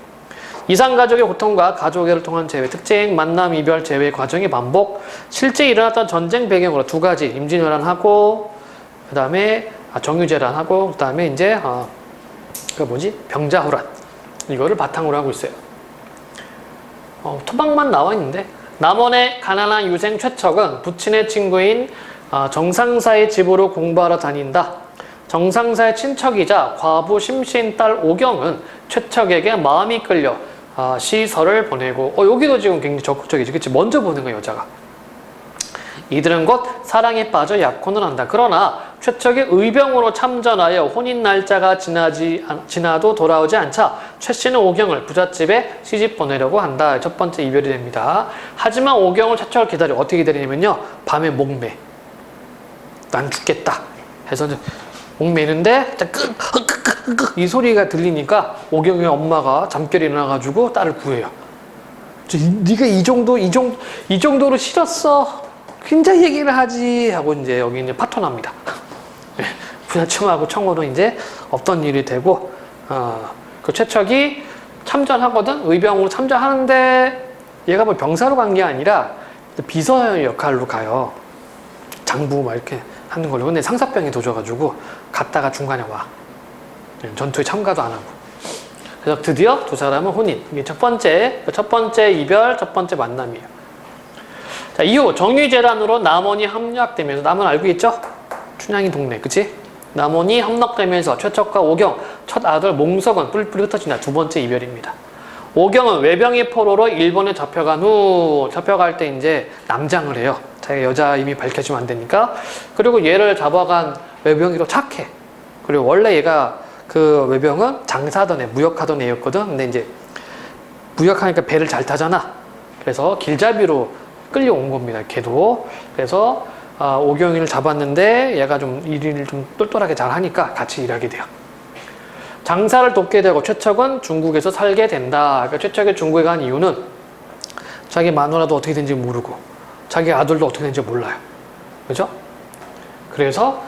이산가족의 고통과 가족애를 통한 재회, 특징, 만남, 이별, 재회 과정의 반복. 실제 일어났던 전쟁 배경으로 두 가지, 임진왜란하고, 그 다음에 정유재란하고, 그 다음에 이제 병자호란. 이거를 바탕으로 하고 있어요. 토막만 나와 있는데, 남원의 가난한 유생 최척은 부친의 친구인 정상사의 집으로 공부하러 다닌다. 정상사의 친척이자 과부 심씨인 딸 오경은 최척에게 마음이 끌려 시설을 보내고, 여기도 지금 굉장히 적극적이지, 그치? 먼저 보는 거야, 여자가. 이들은 곧 사랑에 빠져 약혼을 한다. 그러나 최척이 의병으로 참전하여 혼인 날짜가 지나도 돌아오지 않자 최 씨는 오경을 부잣집에 시집 보내려고 한다. 첫 번째 이별이 됩니다. 하지만 오경은 최척을 기다려. 어떻게 기다리냐면요, 밤에 목매. 난 죽겠다 해서 목매는데 이 소리가 들리니까 오경의 엄마가 잠결에 일어나가지고 딸을 구해요. 네가 이 정도로 싫었어? 굉장히 얘기를 하지 하고 이제 여기 이제 파토납니다. 부자청하고 청호는 이제 없던 일이 되고, 그 최척이 참전하거든. 의병으로 참전하는데 얘가 뭐 병사로 간 게 아니라 비서 역할로 가요. 장부 막 이렇게 하는 걸로. 근데 상사병이 도져가지고 갔다가 중간에 와. 전투에 참가도 안 하고. 그래서 드디어 두 사람은 혼인. 이게 첫 번째 이별, 첫 번째 만남이에요. 자, 이후 정유재란으로 남원이 함락되면서, 남원 알고 있죠? 춘향이 동네, 그치? 남원이 함락되면서 최척과 오경, 첫 아들 몽석은 뿔뿔이 흩어진다. 두 번째 이별입니다. 오경은 외병의 포로로 일본에 잡혀갈 때 이제 남장을 해요. 자기가 여자 이미 밝혀지면 안 되니까. 그리고 얘를 잡아간 외병이로 착해. 그리고 원래 얘가 그 외병은 장사하던 애, 무역하던 애였거든. 근데 이제 무역하니까 배를 잘 타잖아. 그래서 길잡이로 끌려온 겁니다. 걔도. 그래서 오경이를 잡았는데 얘가 좀 일을 좀 똘똘하게 잘 하니까 같이 일하게 돼요. 장사를 돕게 되고 최척은 중국에서 살게 된다. 그러니까 최척이 중국에 간 이유는 자기 마누라도 어떻게 된지 모르고 자기 아들도 어떻게 된지 몰라요. 그죠? 그래서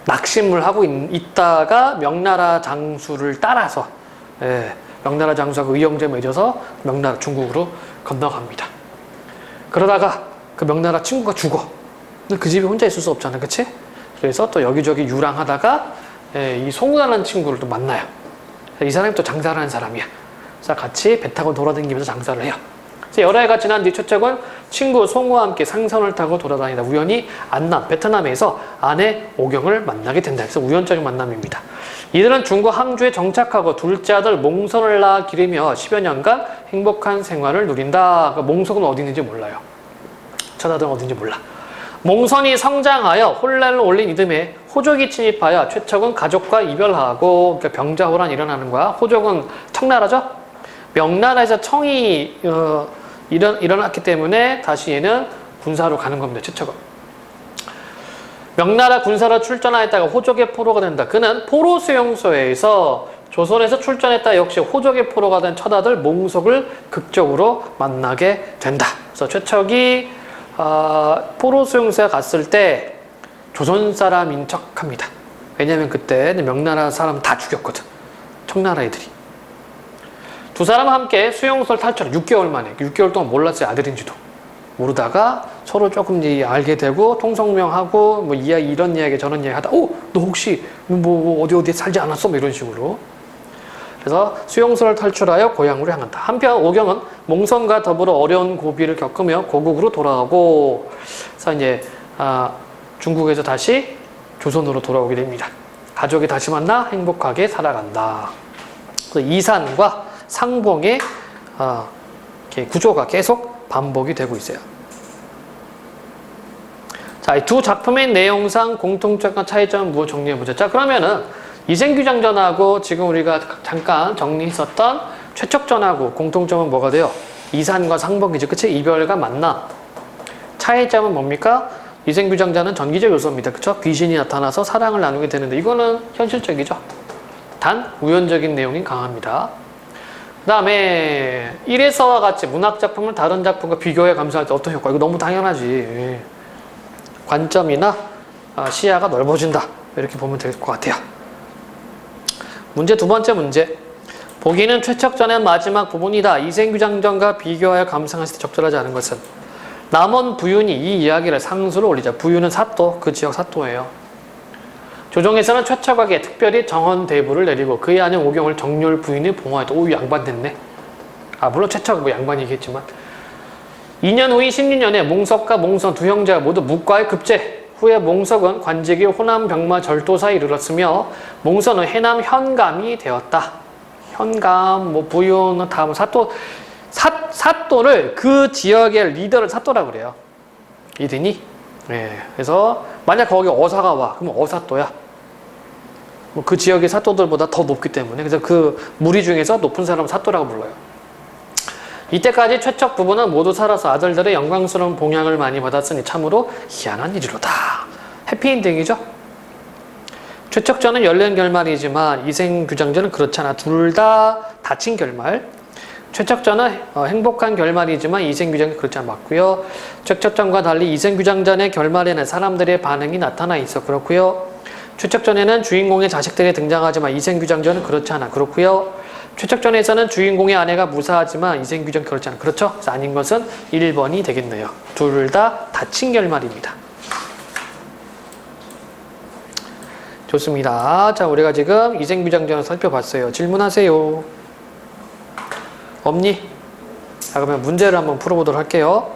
낙심을 하고 있다가 명나라 장수를 따라서, 명나라 장수하고 의형제 맺어서 명나라 중국으로 건너갑니다. 그러다가 그 명나라 친구가 죽어. 그 집에 혼자 있을 수 없잖아, 그치? 그래서 또 여기저기 유랑하다가 이 송우라는 친구를 또 만나요. 이 사람이 또 장사를 하는 사람이야. 그래서 같이 배 타고 돌아다니면서 장사를 해요. 그래서 여러 해가 지난 뒤 최척은 친구 송우와 함께 상선을 타고 돌아다니다 우연히 안남, 베트남에서 아내 오경을 만나게 된다. 그래서 우연적인 만남입니다. 이들은 중국 항주에 정착하고 둘째 아들 몽선을 낳아 기르며 10여 년간 행복한 생활을 누린다. 그러니까 몽석은 어디 있는지 몰라요. 첫 아들은 어딘지 몰라. 몽선이 성장하여 혼란을 올린 이듬해 호족이 침입하여 최척은 가족과 이별하고, 그러니까 병자호란이 일어나는 거야. 호족은 청나라죠. 명나라에서 청이 일어났기 때문에 다시 얘는 군사로 가는 겁니다. 최척은. 명나라 군사로 출전하였다가 호족의 포로가 된다. 그는 포로 수용소에서 조선에서 출전했다. 역시 호족의 포로가 된 첫아들 몽석을 극적으로 만나게 된다. 그래서 최척이 포로 수용소에 갔을 때 조선 사람인 척합니다. 왜냐면 그때 명나라 사람 다 죽였거든. 청나라 애들이. 두 사람은 함께 수용소를 탈출해 6개월 만에. 6개월 동안 몰랐어요. 아들인지도. 모르다가 서로 조금 이제 알게 되고 통성명하고 뭐 이런 이야기 저런 이야기 하다, 너 혹시 뭐 어디 살지 않았어? 뭐 이런 식으로. 그래서 수용소를 탈출하여 고향으로 향한다. 한편 오경은 몽선과 더불어 어려운 고비를 겪으며 고국으로 돌아가고, 그래서 이제 중국에서 다시 조선으로 돌아오게 됩니다. 가족이 다시 만나 행복하게 살아간다. 그래서 이산과 상봉의 구조가 계속 반복이 되고 있어요. 자, 이 두 작품의 내용상 공통점과 차이점은 무엇 정리해보자. 자, 그러면은 이생규장전하고 지금 우리가 잠깐 정리했었던 최척전하고 공통점은 뭐가 돼요? 이산과 상봉이죠. 그치? 이별과 만남. 차이점은 뭡니까? 이생규장전은 전기적 요소입니다. 그쵸? 귀신이 나타나서 사랑을 나누게 되는데 이거는 현실적이죠. 단 우연적인 내용이 강합니다. 그 다음에 1에서와 같이 문학작품을 다른 작품과 비교해 감상할 때 어떤 효과? 이거 너무 당연하지. 예. 관점이나 시야가 넓어진다. 이렇게 보면 될 것 같아요. 문제 두 번째 문제. 보기는 최척전의 마지막 부분이다. 이생규장전과 비교하여 감상했을 때 적절하지 않은 것은? 남원 부윤이 이 이야기를 상수로 올리자. 부윤은 사또, 그 지역 사또예요. 조정에서는 최척에게 특별히 정헌대부를 내리고 그의 아내 오경을 정률 부인이 봉화했다. 오, 양반 됐네. 물론 최척 뭐 양반이겠지만. 2년 후인 16년에 몽석과 몽선 두 형제가 모두 묵과에 급제. 후에 몽석은 관직이 호남 병마 절도사에 이르렀으며 몽선은 해남 현감이 되었다. 현감, 뭐 부윤은 다 뭐 사또, 사또를 그 지역의 리더를 사또라고 그래요. 이든이. 예. 그래서 만약 거기 어사가 와, 그러면 어사또야. 뭐 그 지역의 사또들보다 더 높기 때문에 그래서 그 무리 중에서 높은 사람은 사또라고 불러요. 이때까지 최척 부부는 모두 살아서 아들들의 영광스러운 봉양을 많이 받았으니 참으로 희한한 일이로다. 해피엔딩이죠. 최척전은 열린 결말이지만 이생규장전은 그렇지 않아. 둘 다 다친 결말. 최척전은 행복한 결말이지만 이생규장전은 그렇지 않아. 맞고요. 최척전과 달리 이생규장전의 결말에는 사람들의 반응이 나타나 있어. 그렇고요. 최척전에는 주인공의 자식들이 등장하지만 이생규장전은 그렇지 않아. 그렇고요. 최척전에서는 주인공의 아내가 무사하지만 이생규전 그렇지 않아. 그렇죠? 그래서 아닌 것은 1번이 되겠네요. 둘 다 다친 결말입니다. 좋습니다. 자, 우리가 지금 이생규장전을 살펴봤어요. 질문하세요. 없니? 자, 그러면 문제를 한번 풀어보도록 할게요.